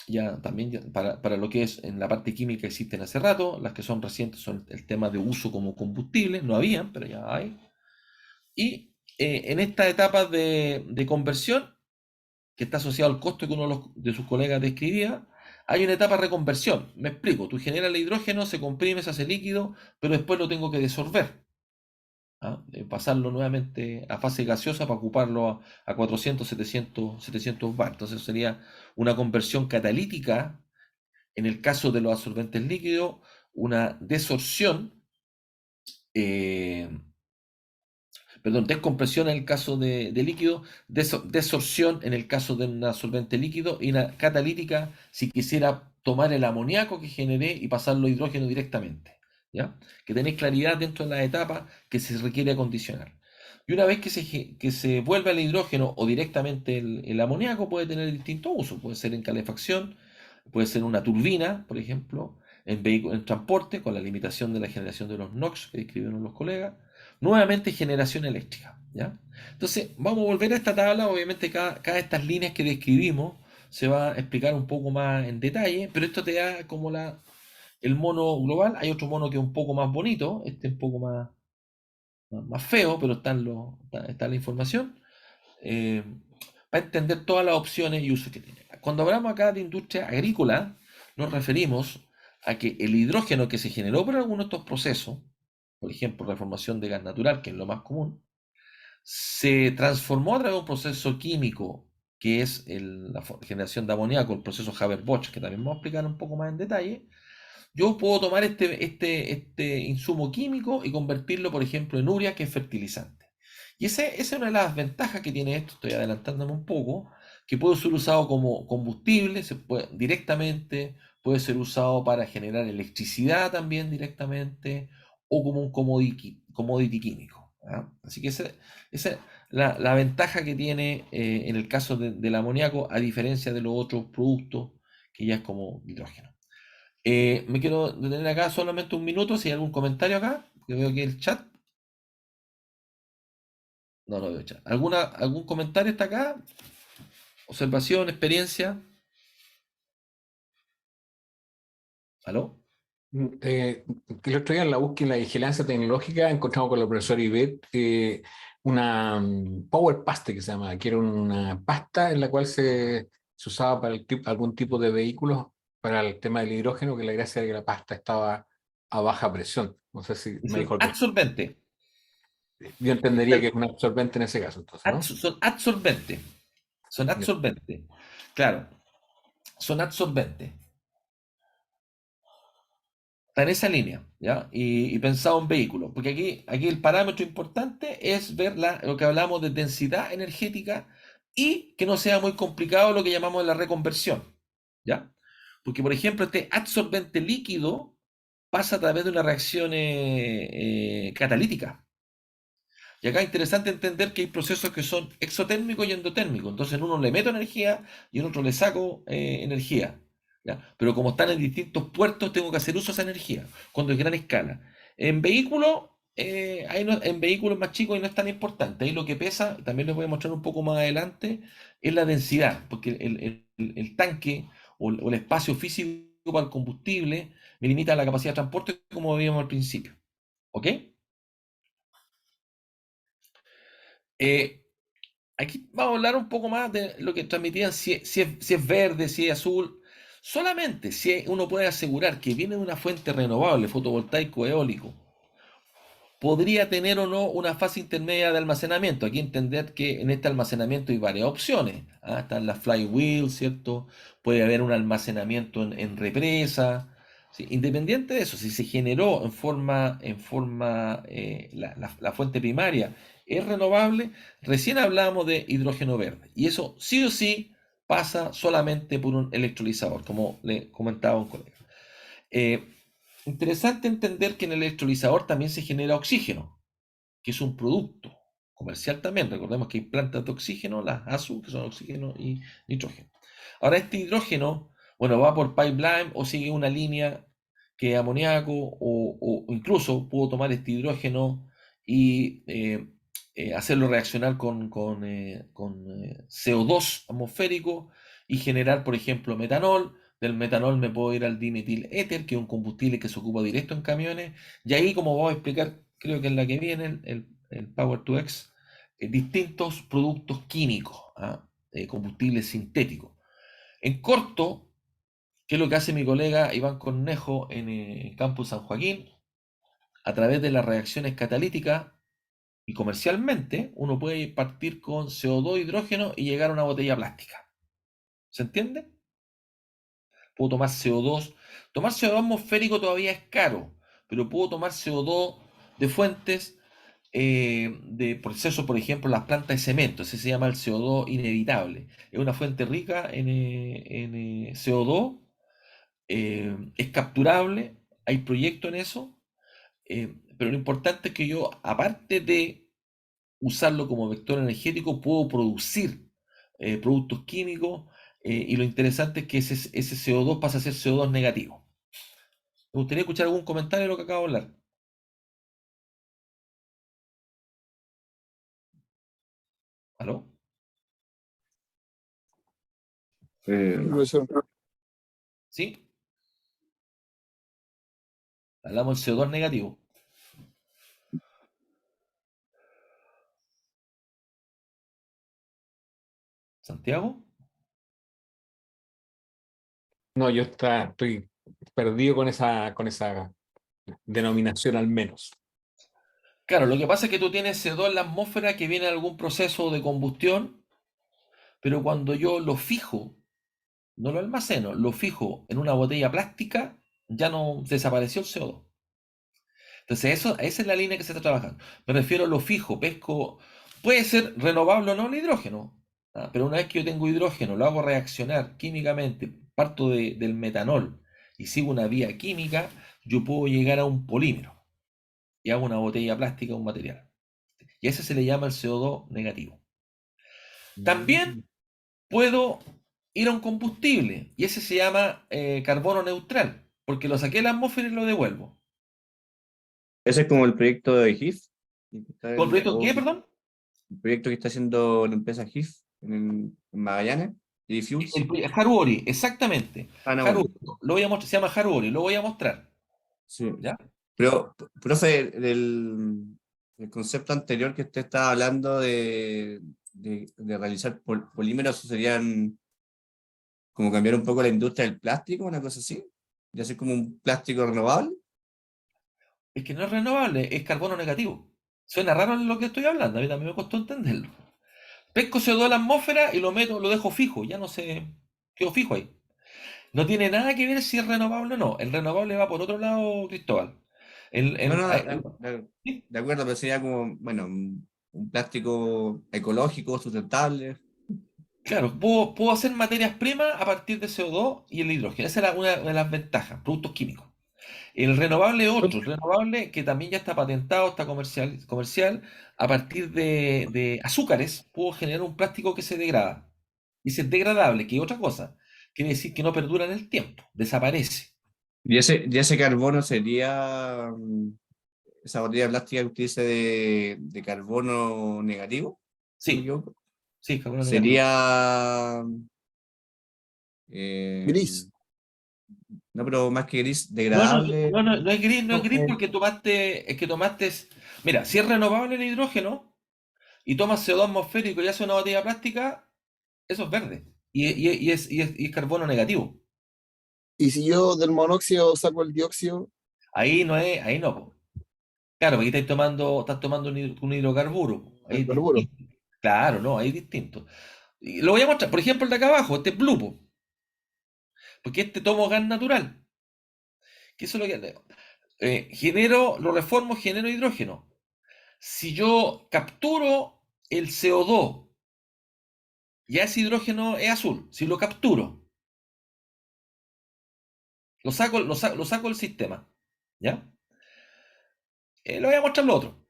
ya también para lo que es en la parte química existen hace rato, las que son recientes son el tema de uso como combustible, no habían, pero ya hay. Y en esta etapa de conversión, que está asociado al costo que uno de sus colegas describía, hay una etapa de reconversión. Me explico, tú generas el hidrógeno, se comprime, se hace líquido, pero después lo tengo que disolver. Pasarlo nuevamente a fase gaseosa para ocuparlo a 400, 700 bar. Entonces sería una conversión catalítica en el caso de los absorbentes líquidos, una desorción, eh, perdón, descompresión en el caso de líquido, desorción en el caso de un absorbente líquido y una catalítica si quisiera tomar el amoníaco que generé y pasarlo a hidrógeno directamente. ¿Ya? Que tenéis claridad dentro de la etapa que se requiere acondicionar. Y una vez que se vuelve al hidrógeno o directamente el amoníaco puede tener distintos usos. Puede ser en calefacción, puede ser una turbina, por ejemplo, en transporte, con la limitación de la generación de los NOx que describieron los colegas. Nuevamente generación eléctrica. ¿Ya? Entonces, vamos a volver a esta tabla. Obviamente, cada de estas líneas que describimos se va a explicar un poco más en detalle, pero esto te da como el mono global. Hay otro mono que es un poco más bonito, este es un poco más feo, pero está la información, eh, para entender todas las opciones y usos que tiene. Cuando hablamos acá de industria agrícola, nos referimos a que el hidrógeno que se generó por algunos de estos procesos, por ejemplo, reformación de gas natural, que es lo más común, se transformó a través de un proceso químico que es la generación de amoníaco, el proceso Haber-Bosch, que también vamos a explicar un poco más en detalle. Yo puedo tomar este insumo químico y convertirlo, por ejemplo, en urea, que es fertilizante. Y esa es una de las ventajas que tiene esto, estoy adelantándome un poco, que puede ser usado como combustible directamente, puede ser usado para generar electricidad también directamente, o como un commodity químico. Así que esa es la ventaja que tiene en el caso del amoníaco, a diferencia de los otros productos, que ya es como hidrógeno. Me quiero detener acá solamente un minuto. Si hay algún comentario acá, que veo aquí el chat. No veo chat. ¿Algún comentario está acá? Observación, experiencia. ¿Aló? Que el otro día en la búsqueda de la vigilancia tecnológica encontramos con la profesora Ivette una Power Paste que se llama, que era una pasta en la cual se usaba para algún tipo de vehículos para el tema del hidrógeno, que la gracia era que la pasta estaba a baja presión. No sé si me Son dijo que absorbentes. yo entendería que es un absorbente en ese caso, entonces, ¿no? Son absorbentes. Son Bien. absorbentes. Claro, son absorbentes. Está en esa línea, ¿ya? Y pensado en vehículos, porque aquí el parámetro importante es ver lo que hablamos de densidad energética y que no sea muy complicado lo que llamamos la reconversión, ¿ya? Porque, por ejemplo, este adsorbente líquido pasa a través de una reacción catalítica. Y acá es interesante entender que hay procesos que son exotérmicos y endotérmicos. Entonces, en uno le meto energía y en otro le saco energía. ¿Ya? Pero como están en distintos puertos, tengo que hacer uso de esa energía cuando es gran escala. En vehículos, en vehículos más chicos ahí no es tan importante. Ahí lo que pesa, también les voy a mostrar un poco más adelante, es la densidad, porque el tanque o el espacio físico para el combustible me limita la capacidad de transporte, como veíamos al principio. ¿Ok? Eh, Aquí vamos a hablar un poco más de lo que transmitían, si es verde, si es azul. Solamente si uno puede asegurar que viene de una fuente renovable, fotovoltaico, eólico, podría tener o no una fase intermedia de almacenamiento. Aquí entender que en este almacenamiento hay varias opciones. Están las flywheel, ¿cierto? Puede haber un almacenamiento en represa. ¿Sí? Independiente de eso, si se generó la fuente primaria es renovable, recién hablábamos de hidrógeno verde. Y eso sí o sí pasa solamente por un electrolizador, como le comentaba un colega. Eh, Interesante entender que en el electrolizador también se genera oxígeno, que es un producto comercial también. Recordemos que hay plantas de oxígeno, las ASU, que son oxígeno y nitrógeno. Ahora, este hidrógeno, bueno, va por pipeline o sigue una línea que es amoníaco, o incluso puedo tomar este hidrógeno y hacerlo reaccionar con CO2 atmosférico y generar, por ejemplo, metanol. Del metanol me puedo ir al dimetil éter, que es un combustible que se ocupa directo en camiones. Y ahí, como voy a explicar, creo que es la que viene, el Power to X, distintos productos químicos, combustibles sintéticos. En corto, ¿qué es lo que hace mi colega Iván Cornejo en Campus San Joaquín? A través de las reacciones catalíticas y comercialmente, uno puede partir con CO2, hidrógeno y llegar a una botella plástica. ¿Se entiende? Puedo tomar CO2. Tomar CO2 atmosférico todavía es caro, pero puedo tomar CO2 de fuentes de procesos, por ejemplo, las plantas de cemento. Ese se llama el CO2 inevitable. Es una fuente rica en CO2, es capturable, hay proyectos en eso, pero lo importante es que yo, aparte de usarlo como vector energético, puedo producir productos químicos, y lo interesante es que ese CO2 pasa a ser CO2 negativo. Me gustaría escuchar algún comentario de lo que acabo de hablar. ¿Aló? Profesor. ¿Sí? Hablamos del CO2 negativo. ¿Santiago? No, yo estoy perdido con esa denominación al menos. Claro, lo que pasa es que tú tienes CO2 en la atmósfera que viene de algún proceso de combustión, pero cuando yo lo fijo, no lo almaceno, lo fijo en una botella plástica, ya no desapareció el CO2. Entonces, esa es la línea que se está trabajando. Me refiero a lo fijo, pesco. Puede ser renovable o no el hidrógeno, pero una vez que yo tengo hidrógeno, lo hago reaccionar químicamente, parto del metanol y sigo una vía química, yo puedo llegar a un polímero y hago una botella plástica, un material. Y a ese se le llama el CO2 negativo. También Mm. puedo ir a un combustible y ese se llama carbono neutral, porque lo saqué de la atmósfera y lo devuelvo. Ese es como el proyecto de GIF, el que está ¿Con el proyecto o qué, perdón? el proyecto que está haciendo la empresa GIF en Magallanes, y Fuels. Haruori, exactamente. Ah, bueno, Haruori, lo voy a mostrar, se llama Haruori, lo voy a mostrar, sí. ¿ya? Pero, profe, el concepto anterior que usted estaba hablando de realizar polímeros, ¿eso serían como cambiar un poco la industria del plástico, una cosa así? ¿Y hacer como un plástico renovable? Es que no es renovable, es carbono negativo. Suena raro lo que estoy hablando, a mí también me costó entenderlo. Pesco CO2 a la atmósfera y lo meto, lo dejo fijo, ya no sé, quedo fijo ahí. No tiene nada que ver si es renovable o no. El renovable va por otro lado, Cristóbal. No, no, ¿Sí? de acuerdo, pero sería como, bueno, un plástico ecológico, sustentable. Claro, puedo hacer materias primas a partir de CO2 y el hidrógeno. Esa era una de las ventajas, productos químicos. El renovable es otro, el renovable que también ya está patentado, está comercial a partir de azúcares, puedo generar un plástico que se degrada. Dice degradable, que es otra cosa. Quiere decir que no perdura en el tiempo, desaparece. Y ese carbono sería esa botella plástica que usted dice de carbono negativo, si no me Sí, equivoco. sí, carbono negativo. Sería, eh, Gris. no, pero más que gris, No, no, degradable. no, no es gris, no es No, gris porque es que tomaste, mira, si es renovable el hidrógeno y tomas CO2 atmosférico y haces una botella plástica, eso es verde y es carbono negativo. Y si yo del monóxido saco el dióxido, Ahí no, po. Claro, porque estás tomando un hidrocarburo. Ahí el es carburo. distinto. Claro, no, ahí es distinto. Y lo voy a mostrar, por ejemplo, el de acá abajo, este es blue, po, porque este tomo gas natural. Que eso es lo que lo reformo, genero hidrógeno. Si yo capturo el CO2, ya ese hidrógeno es azul. Si lo capturo, lo saco del sistema. ¿Ya? Lo voy a mostrar lo otro.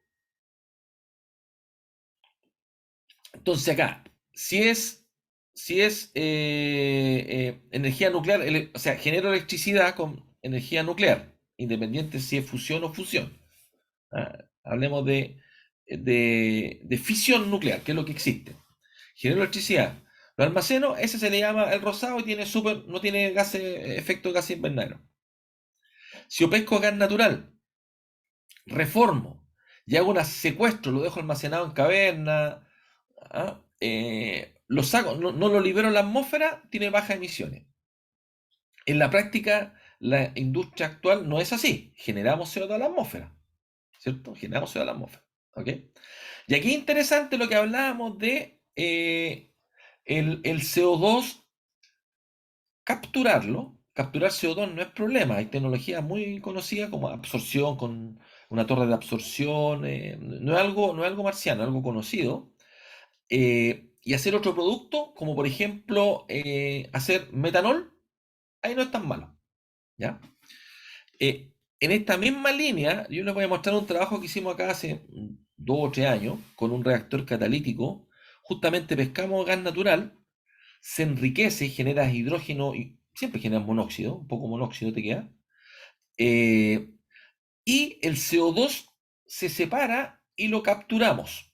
Entonces acá, si es energía nuclear, o sea, genero electricidad con energía nuclear, independiente si es fusión o fusión. Hablemos de fisión nuclear, que es lo que existe. Genero electricidad. Lo almaceno, ese se le llama el rosado y no tiene gases, efecto de gas invernadero. Si yo pesco gas natural, reformo y hago un secuestro, lo dejo almacenado en caverna, lo saco, no lo libero en la atmósfera, tiene bajas emisiones. En la práctica, la industria actual no es así. Generamos CO2 a la atmósfera, ¿cierto? Generamos CO2 a la atmósfera. ¿Ok? Y aquí es interesante lo que hablábamos de el CO2, capturar CO2 no es problema. Hay tecnologías muy conocidas como absorción con una torre de absorción. No es algo marciano, es algo conocido. Y hacer otro producto, como por ejemplo hacer metanol, ahí no es tan malo. ¿Ya? En esta misma línea, yo les voy a mostrar un trabajo que hicimos acá hace 2 o 3 años con un reactor catalítico. Justamente pescamos gas natural, se enriquece, genera hidrógeno y siempre genera monóxido, un poco monóxido te queda. eh, y el CO2 se separa y lo capturamos.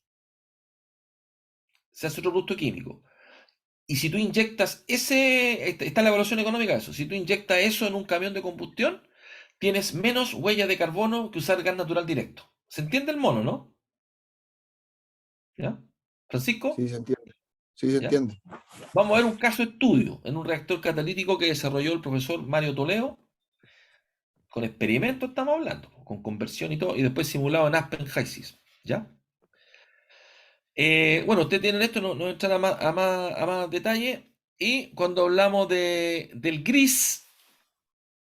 Se hace otro producto químico. Y si tú inyectas está la evaluación económica de eso, si tú inyectas eso en un camión de combustión, tienes menos huella de carbono que usar gas natural directo. ¿Se entiende el mono, no? ¿Ya? Sí, Francisco, se entiende. Sí, se ¿ya? entiende. Vamos a ver un caso de estudio en un reactor catalítico que desarrolló el profesor Mario Toledo, con experimentos estamos hablando, con conversión y todo, y después simulado en Aspen HYSYS, ¿ya? Bueno, ustedes tienen esto, no entran a más detalle, y cuando hablamos del gris,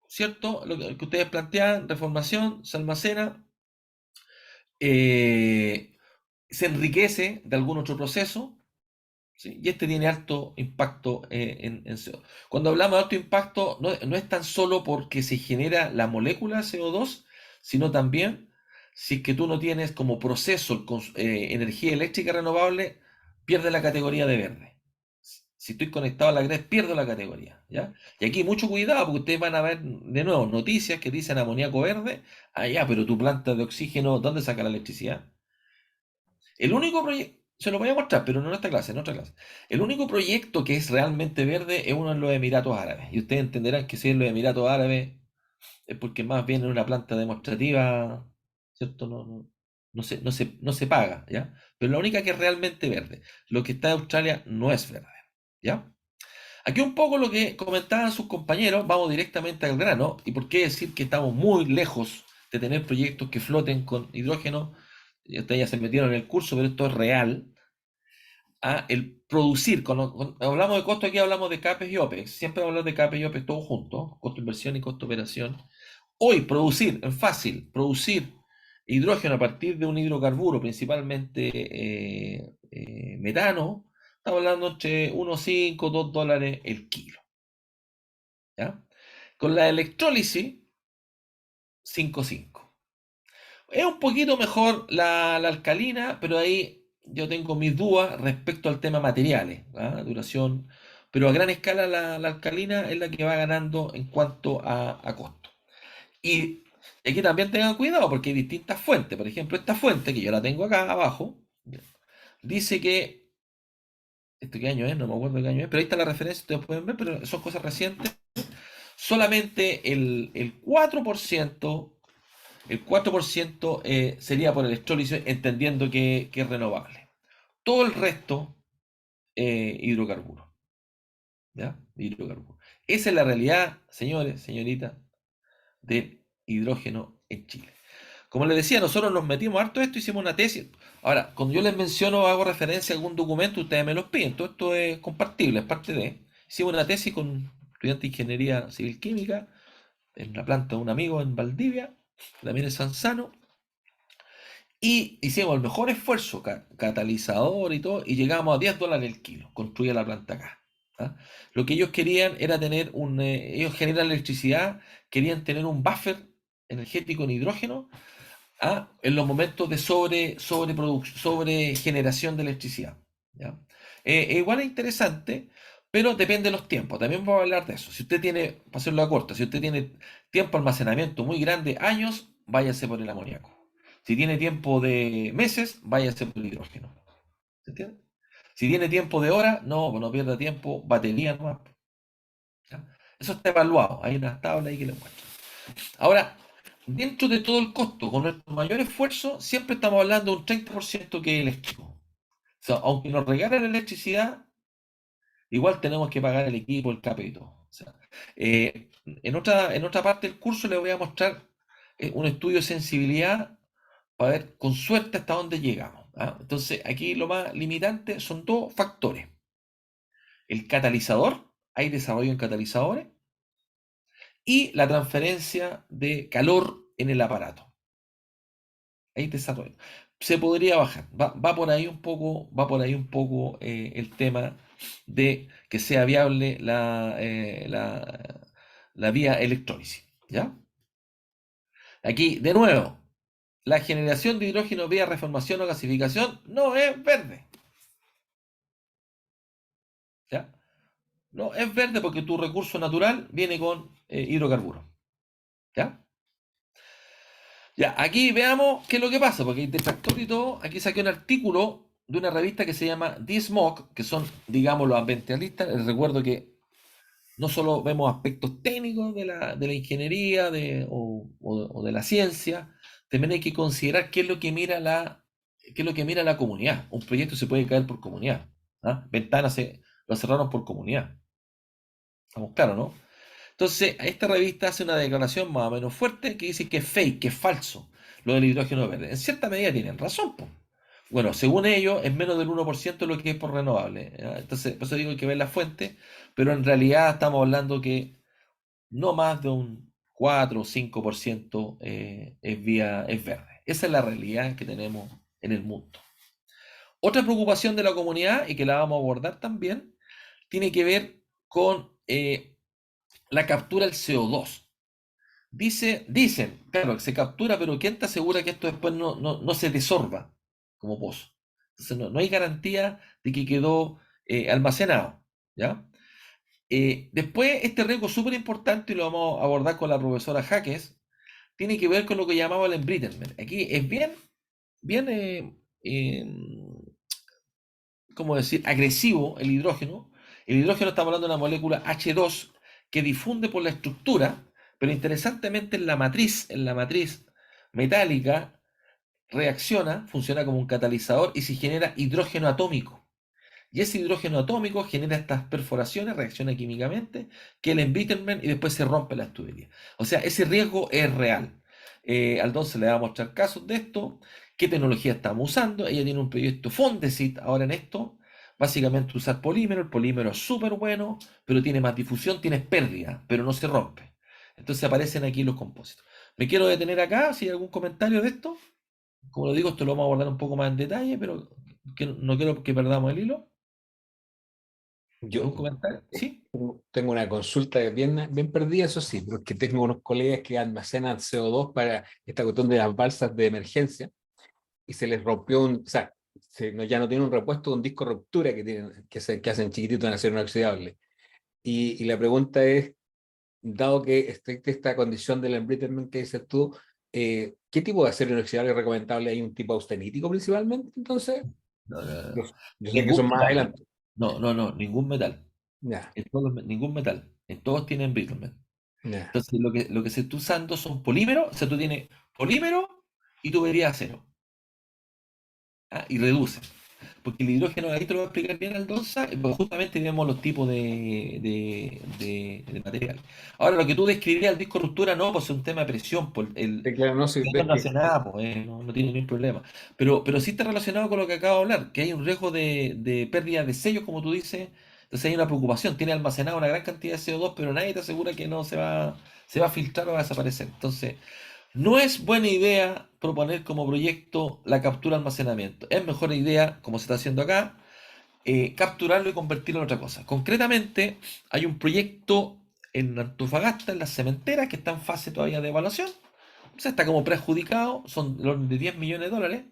¿cierto? Lo que ustedes plantean, reformación, se almacena, eh, se enriquece de algún otro proceso, ¿sí? Y este tiene alto impacto en CO2. Cuando hablamos de alto impacto, no es tan solo porque se genera la molécula CO2, sino también si es que tú no tienes como proceso energía eléctrica renovable, pierde la categoría de verde. Si estoy conectado a la red, pierdo la categoría, ¿ya? Y aquí mucho cuidado porque ustedes van a ver de nuevo noticias que dicen amoníaco verde. Ya, pero tu planta de oxígeno, ¿dónde saca la electricidad? El único proyecto, se lo voy a mostrar, pero no en esta clase, en otra clase. El único proyecto que es realmente verde es uno en los Emiratos Árabes. Y ustedes entenderán que si es en los Emiratos Árabes es porque más bien en una planta demostrativa, ¿cierto? No se paga, ¿ya? Pero la única que es realmente verde. Lo que está en Australia no es verde, ¿ya? Aquí un poco lo que comentaban sus compañeros, vamos directamente al grano, y por qué decir que estamos muy lejos de tener proyectos que floten con hidrógeno. Y ustedes ya se metieron en el curso, pero esto es real. el producir, cuando hablamos de costo aquí hablamos de CAPEX y OPEX, siempre hablamos de CAPEX y OPEX todos juntos, costo de inversión y costo de operación. Hoy producir, es fácil, producir hidrógeno a partir de un hidrocarburo, principalmente metano, estamos hablando entre 1,5 $2 el kilo. ¿Ya? Con la electrólisis, 5,5. Es un poquito mejor la alcalina, pero ahí yo tengo mis dudas respecto al tema materiales, ¿ah? Duración, pero a gran escala la alcalina es la que va ganando en cuanto a costo. Y aquí también tengan cuidado porque hay distintas fuentes. Por ejemplo, esta fuente que yo la tengo acá abajo, dice que, ¿esto qué año es? No me acuerdo qué año es, pero ahí está la referencia, ustedes pueden ver, pero son cosas recientes. Solamente el 4%. El 4% sería por electrólisis, entendiendo que es renovable. Todo el resto, hidrocarburos. ¿Ya? Hidrocarburos. Esa es la realidad, señores, señoritas, del hidrógeno en Chile. Como les decía, nosotros nos metimos harto esto, hicimos una tesis. Ahora, cuando yo les menciono, hago referencia a algún documento, ustedes me los piden. Todo esto es compartible, es parte de. Hicimos una tesis con estudiantes de ingeniería civil química en la planta de un amigo en Valdivia, también en Sansano. Y hicimos el mejor esfuerzo, catalizador y todo, y llegamos a $10 el kilo, construía la planta acá. ¿Ah? Lo que ellos querían era tener ellos generan electricidad, querían tener un buffer energético en hidrógeno en los momentos de sobre generación de electricidad. ¿Ya? Igual es interesante, pero depende de los tiempos. También vamos a hablar de eso. Si usted tiene, para hacerlo a corta, si usted tiene tiempo de almacenamiento muy grande, años, váyase por el amoníaco. Si tiene tiempo de meses, váyase por el hidrógeno. ¿Se entiende? Si tiene tiempo de horas, no pierda tiempo, batería nomás. ¿Ya? Eso está evaluado. Hay unas tablas ahí que le muestran. Ahora, dentro de todo el costo, con nuestro mayor esfuerzo, siempre estamos hablando de un 30% que es eléctrico. O sea, aunque nos regalen la electricidad, igual tenemos que pagar el equipo, el CAPE y todo. O sea, en otra parte del curso les voy a mostrar un estudio de sensibilidad para ver con suerte hasta dónde llegamos. ¿Ah? Entonces, aquí lo más limitante son dos factores. El catalizador, hay desarrollo en catalizadores, y la transferencia de calor en el aparato. Hay desarrollo. Se podría bajar. Va por ahí un poco el tema de que sea viable la vía electrólisis. ¿Ya? Aquí, de nuevo, la generación de hidrógeno vía reformación o gasificación no es verde. ¿Ya? No es verde porque tu recurso natural viene con hidrocarburos. ¿Ya? Ya, aquí veamos qué es lo que pasa, porque hay detractor y todo. Aquí saqué un artículo de una revista que se llama DSMOC, que son, digamos, los ambientalistas. Les recuerdo que no solo vemos aspectos técnicos de la ingeniería o de la ciencia, también hay que considerar qué es lo que mira la comunidad. Un proyecto se puede caer por comunidad. ¿Ah? Ventanas lo cerraron por comunidad. Estamos claros, ¿no? Entonces, esta revista hace una declaración más o menos fuerte que dice que es fake, que es falso, lo del hidrógeno verde. En cierta medida tienen razón, pues. Bueno, según ellos, es menos del 1% lo que es por renovable. ¿Ya? Entonces, por eso digo que hay que ver la fuente, pero en realidad estamos hablando que no más de un 4 o 5% es verde. Esa es la realidad que tenemos en el mundo. Otra preocupación de la comunidad, y que la vamos a abordar también, tiene que ver con la captura del CO2. Dicen, claro, que se captura, pero ¿quién te asegura que esto después no se desorba como pozo? Entonces no hay garantía de que quedó almacenado. ¿Ya? Después, este riesgo súper importante, y lo vamos a abordar con la profesora Jaques, tiene que ver con lo que llamaba el embrittlement. Aquí es bien ¿cómo decir?, agresivo el hidrógeno. El hidrógeno, estamos hablando de una molécula H2 que difunde por la estructura, pero interesantemente en la matriz metálica reacciona, funciona como un catalizador y se genera hidrógeno atómico. Y ese hidrógeno atómico genera estas perforaciones, reacciona químicamente, que el embitterment y después se rompe la tubería. O sea, ese riesgo es real. Aldón se le va a mostrar casos de esto, qué tecnología estamos usando. Ella tiene un proyecto Fondesit ahora en esto. básicamente usar polímero. El polímero es súper bueno, pero tiene más difusión, tienes pérdida, pero no se rompe. Entonces aparecen aquí los compósitos. Me quiero detener acá, si hay algún comentario de esto. Como lo digo, esto lo vamos a abordar un poco más en detalle, pero no quiero que perdamos el hilo. ¿Algún Yo comentario? ¿Sí? tengo una consulta bien perdida, eso sí, pero es que tengo unos colegas que almacenan CO2 para esta cuestión de las balsas de emergencia y se les rompió o sea, ya no tienen un repuesto de un disco ruptura que hacen chiquitito en acero inoxidable. Y la pregunta es, dado que existe esta condición del embrittlement que dices tú, ¿qué tipo de acero inoxidable es recomendable? ¿Hay un tipo austenítico principalmente? Entonces, No, no, no. yo sé que Ningún son más metal. adelante. No, ningún metal. Ya, Ningún metal. En todos tienen Brittleman. ya. Entonces, lo que se está usando son polímeros. O sea, tú tienes polímero y tubería de acero. ¿Ah? Y reduce. Porque el hidrógeno, ahí te lo voy a explicar bien, Aldonza, pues justamente vemos los tipos de material. Ahora, lo que tú describías, el disco de ruptura, no, pues es un tema de presión. Pues Sí, claro, no sé, no hace nada, pues, no tiene ningún problema. Pero sí está relacionado con lo que acabo de hablar, que hay un riesgo de pérdida de sellos, como tú dices. Entonces hay una preocupación. Tiene almacenado una gran cantidad de CO2, pero nadie te asegura que no se va a filtrar o va a desaparecer. Entonces, no es buena idea proponer como proyecto la captura almacenamiento. Es mejor idea, como se está haciendo acá, capturarlo y convertirlo en otra cosa. Concretamente, hay un proyecto en Antofagasta, en las cementeras, que está en fase todavía de evaluación. O sea, está como preadjudicado, son de 10 millones de dólares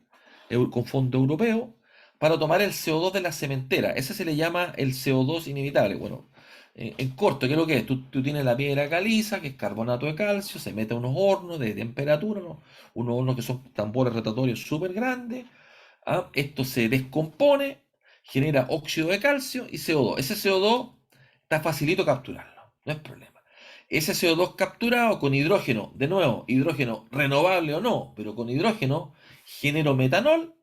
con fondo europeo, para tomar el CO2 de la cementera. Ese se le llama el CO2 inevitable. Bueno, en corto, ¿qué es lo que es? Tú tienes la piedra caliza, que es carbonato de calcio, se mete a unos hornos de temperatura, ¿no? Unos hornos que son tambores rotatorios súper grandes. ¿Ah? Esto se descompone, genera óxido de calcio y CO2. Ese CO2 está facilito capturarlo, no es problema. Ese CO2 capturado con hidrógeno, de nuevo, hidrógeno renovable o no, pero con hidrógeno, genera metanol,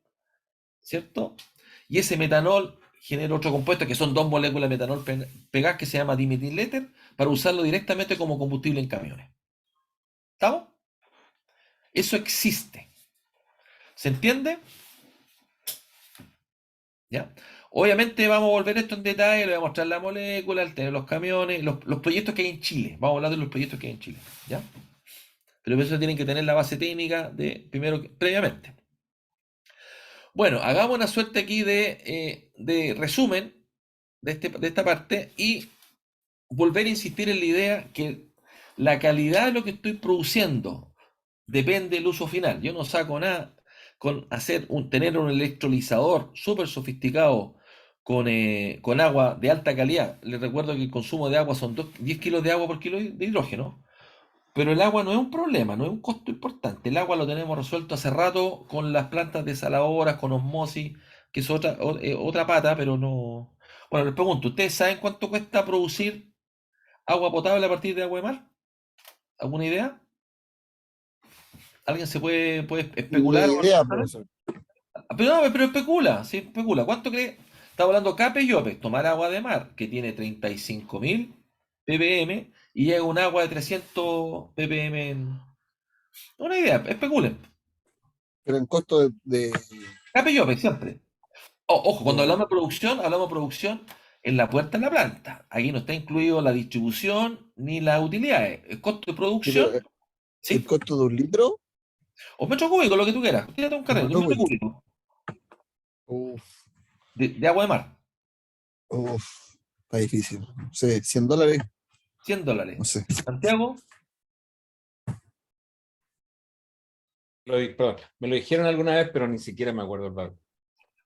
¿cierto? Y ese metanol genera otro compuesto que son dos moléculas de metanol pegadas que se llama dimetiléter para usarlo directamente como combustible en camiones. ¿Estamos? Eso existe. ¿Se entiende? ¿Ya? Obviamente vamos a volver esto en detalle, le voy a mostrar la molécula, el tener los camiones, los proyectos que hay en Chile. Vamos a hablar de los proyectos que hay en Chile. ¿Ya? Pero por eso tienen que tener la base técnica previamente. Bueno, hagamos una suerte aquí de resumen de esta parte y volver a insistir en la idea que la calidad de lo que estoy produciendo depende del uso final. Yo no saco nada con tener un electrolizador súper sofisticado con agua de alta calidad. Les recuerdo que el consumo de agua son 10 kilos de agua por kilo de hidrógeno. Pero el agua no es un problema, no es un costo importante. El agua lo tenemos resuelto hace rato con las plantas desaladoras, con osmosis, que es otra pata, pero no. Bueno, les pregunto, ¿ustedes saben cuánto cuesta producir agua potable a partir de agua de mar? ¿Alguna idea? ¿Alguien puede Ni especular? idea, profesor. Pero especula, sí, especula. ¿Cuánto cree? Estaba hablando CAPE y OPE, tomar agua de mar, que tiene 35.000 ppm, y llega un agua de 300 ppm. Una idea, especulen. Pero en costo CAPE y OPE, siempre. Ojo, cuando de- hablamos de producción en la puerta de la planta. Aquí no está incluido la distribución ni las utilidades. El costo de sí, pero, producción, el ¿sí? costo de un litro, O metro cúbico, lo que tú quieras. Tírate un un carrete, un metro metro cúbico. cúbico Uf, de agua de mar. uf, está difícil. No sé, $100, 100 dólares. no sé. Santiago, Perdón, me lo dijeron alguna vez, pero ni siquiera me acuerdo el valor.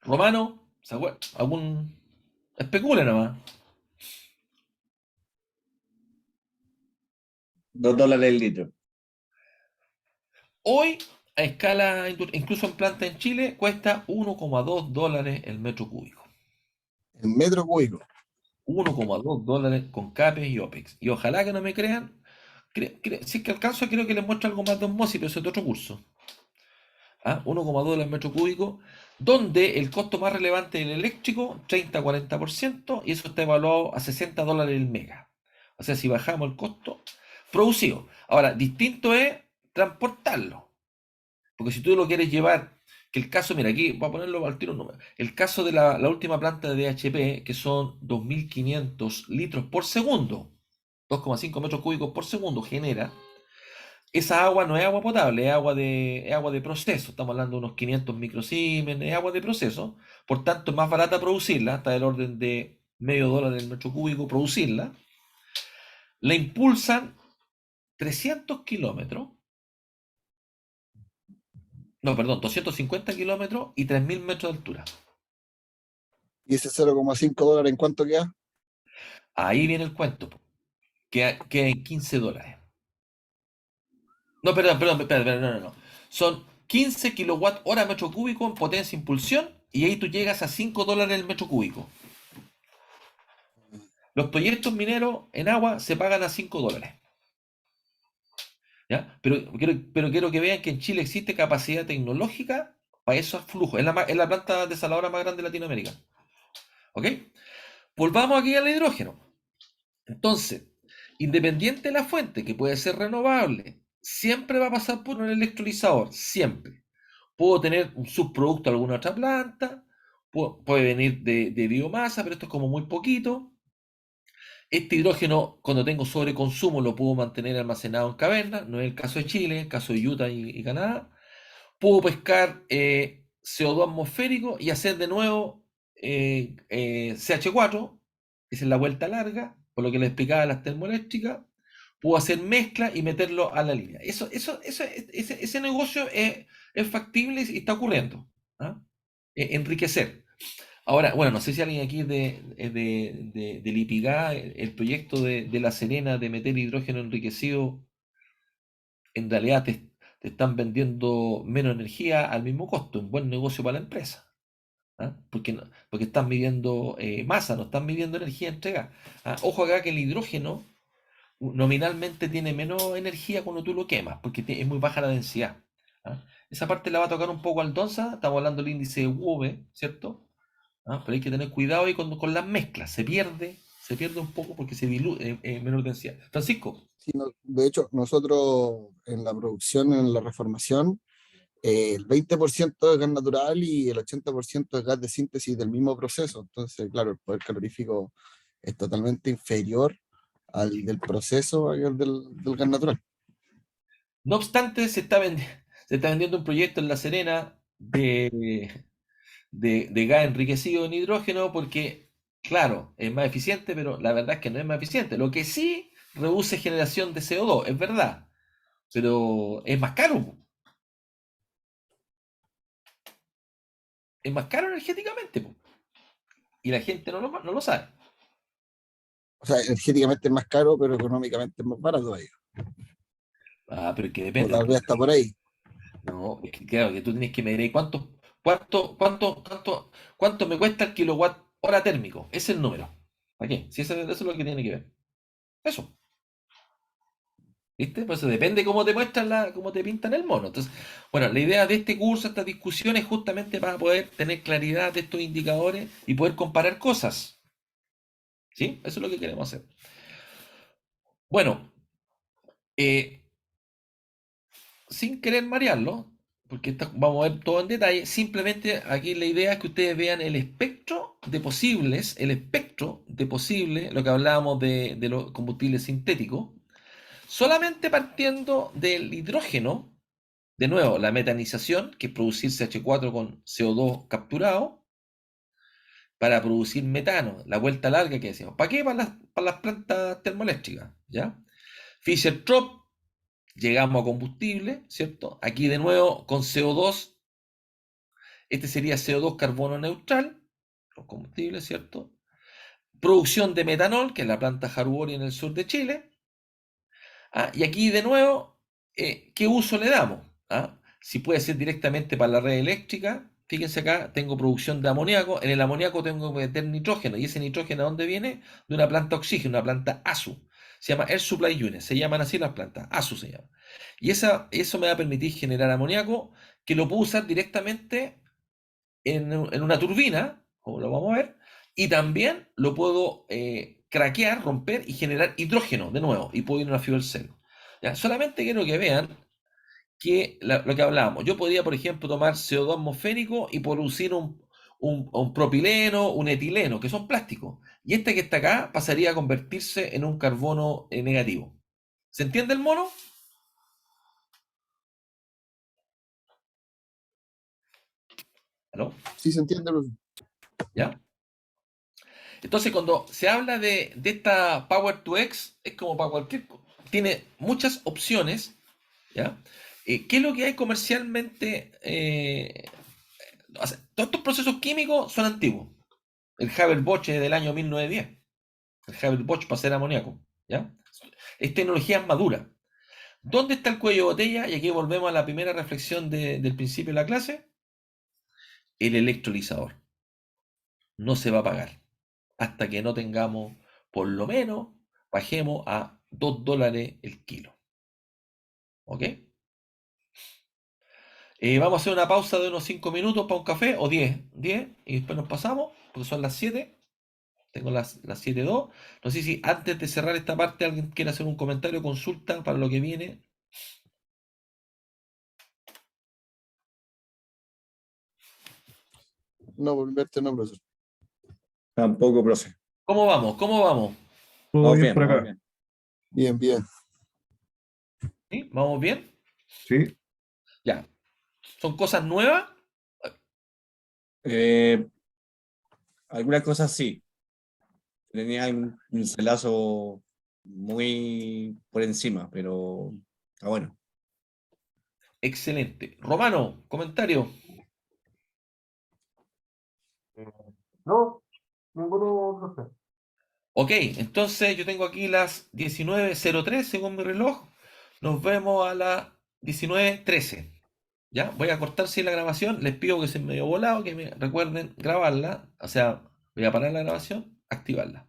Romano, algún. Especule nomás. $2 el litro. Hoy, a escala, incluso en planta en Chile, cuesta 1,2 dólares el metro cúbico. El metro cúbico. 1,2 dólares con CAPEX y OPEX. Y ojalá que no me crean. Si es que alcanzo, creo que les muestro algo más de osmosis, pero eso es de otro curso. 1,2 dólares el metro cúbico, donde el costo más relevante del eléctrico, 30-40%, y eso está evaluado a 60 dólares el mega. O sea, si bajamos el costo producido. Ahora, distinto es transportarlo. Porque si tú lo quieres llevar que el caso, mira, aquí voy a ponerlo al tiro un número. El caso de la última planta de DHP, que son 2.500 litros por segundo, 2,5 metros cúbicos por segundo genera. Esa agua no es agua potable, es agua de proceso. Estamos hablando de unos 500 microsiemens, es agua de proceso. Por tanto, es más barata producirla, está del orden de medio dólar el metro cúbico producirla. La impulsan 300 kilómetros, no, perdón, 250 kilómetros y 3.000 metros de altura. Y ese $0,5 ¿en cuánto queda? Ahí viene el cuento, po. Queda en $15. No, perdón, no. Son 15 kilowatt hora metro cúbico en potencia impulsión y ahí tú llegas a $5 el metro cúbico. Los proyectos mineros en agua se pagan a $5. ¿Ya? Pero quiero que vean que en Chile existe capacidad tecnológica para esos flujos. Es la planta desaladora más grande de Latinoamérica. ¿Ok? Volvamos aquí al hidrógeno. Entonces, independiente de la fuente, que puede ser renovable, siempre va a pasar por un electrolizador, siempre. Puedo tener un subproducto de alguna otra planta, puede venir de biomasa, pero esto es como muy poquito. Este hidrógeno, cuando tengo sobreconsumo, lo puedo mantener almacenado en cavernas, no es el caso de Chile, es el caso de Utah y Canadá. Puedo pescar CO2 atmosférico y hacer de nuevo CH4, esa es la vuelta larga, por lo que les explicaba las termoeléctricas. Puedo hacer mezcla y meterlo a la línea. Ese negocio es factible y está ocurriendo. ¿Ah? Enriquecer. Ahora, bueno, no sé si alguien aquí del IPIGA, el proyecto de La Serena de meter hidrógeno enriquecido, en realidad te están vendiendo menos energía al mismo costo, un buen negocio para la empresa. ¿Ah? Porque están midiendo masa, no están midiendo energía entregada. ¿Ah? Ojo acá que el hidrógeno nominalmente tiene menos energía cuando tú lo quemas, porque es muy baja la densidad. ¿Ah? Esa parte la va a tocar un poco Aldonza, estamos hablando del índice UV, ¿cierto? ¿Ah? Pero hay que tener cuidado ahí con las mezclas, se pierde un poco porque se diluye en menor densidad. Francisco, Sí, de hecho, nosotros en la producción, en la reformación, el 20% es gas natural y el 80% es gas de síntesis del mismo proceso. Entonces, claro, el poder calorífico es totalmente inferior al del proceso al del gas natural. no obstante, se está vendiendo un proyecto en La Serena de gas enriquecido en hidrógeno porque, claro, es más eficiente, pero la verdad es que no es más eficiente. Lo que sí reduce generación de CO2, es verdad, pero es más caro. Es más caro energéticamente, po, y la gente no lo sabe. O sea, energéticamente es más caro, pero económicamente es más barato ahí. Ah, pero es que O depende. tal vez hasta por ahí. No, es que claro, que tú tienes que medir cuánto me cuesta el kilowatt hora térmico. Ese es el número. ¿Para qué? Si eso es lo que tiene que ver. Eso. ¿Viste? Pues eso depende cómo te muestran cómo te pintan el mono. Entonces, bueno, la idea de este curso, esta discusión es justamente para poder tener claridad de estos indicadores y poder comparar cosas. ¿Sí? Eso es lo que queremos hacer. Bueno, eh, sin querer marearlo, porque vamos a ver todo en detalle, simplemente aquí la idea es que ustedes vean el espectro de posibles, lo que hablábamos de los combustibles sintéticos, solamente partiendo del hidrógeno, de nuevo, la metanización, que es producir CH4 con CO2 capturado, para producir metano, la vuelta larga que decíamos. ¿Para qué? Para las plantas termoeléctricas, ¿ya? Fischer-Tropsch, llegamos a combustible, ¿cierto? Aquí de nuevo con CO2, este sería CO2 carbono neutral, los combustibles, ¿cierto? Producción de metanol, que es la planta Haruori en el sur de Chile. ¿Ah? Y aquí de nuevo, ¿qué uso le damos? ¿Ah? Si puede ser directamente para la red eléctrica, fíjense acá, tengo producción de amoníaco, en el amoníaco tengo que meter nitrógeno, y ese nitrógeno ¿de dónde viene? De una planta oxígeno, una planta ASU. Se llama Air Supply Unit, se llaman así las plantas, ASU se llama. Y eso me va a permitir generar amoníaco que lo puedo usar directamente en una turbina, como lo vamos a ver, y también lo puedo craquear, romper y generar hidrógeno de nuevo, y puedo ir a una fuel cell. ¿Ya? Solamente quiero que vean que lo que hablábamos. Yo podía, por ejemplo, tomar CO2 atmosférico y producir un propileno, un etileno, que son plásticos. Y este que está acá pasaría a convertirse en un carbono negativo. ¿Se entiende el mono? ¿Aló? Sí, se entiende, profesor. ¿Ya? Entonces, cuando se habla de esta Power to X, es como para cualquier... Tiene muchas opciones, ¿ya? ¿Qué es lo que hay comercialmente? O sea, todos estos procesos químicos son antiguos. El Haber-Bosch es del año 1910. El Haber-Bosch para hacer amoníaco, ¿ya? Es tecnología madura. ¿Dónde está el cuello de botella? Y aquí volvemos a la primera reflexión del principio de la clase. El electrolizador. No se va a pagar hasta que no tengamos, por lo menos, bajemos a $2 el kilo. ¿Ok? Vamos a hacer una pausa de unos 5 minutos para un café, o 10, y después nos pasamos, porque son las 7. Tengo las 7:02. No sé si antes de cerrar esta parte alguien quiere hacer un comentario o consulta para lo que viene. No, por verte no, profesor. Tampoco, profe. ¿Cómo vamos? ¿Cómo vamos? Todo Vamos bien bien, por vamos acá. bien. Bien, bien. ¿Sí? ¿Vamos bien? Sí. Ya. ¿Son cosas nuevas? Algunas cosas sí. Tenía un pincelazo muy por encima, pero está bueno. Excelente. Romano, comentario. No, ninguno, profe. Ok, entonces yo tengo aquí las 19:03 según mi reloj. Nos vemos a las 19:13. ¿Ya? Voy a cortar sí la grabación. Les pido que se me dio volado, que me recuerden grabarla. O sea, voy a parar la grabación, activarla.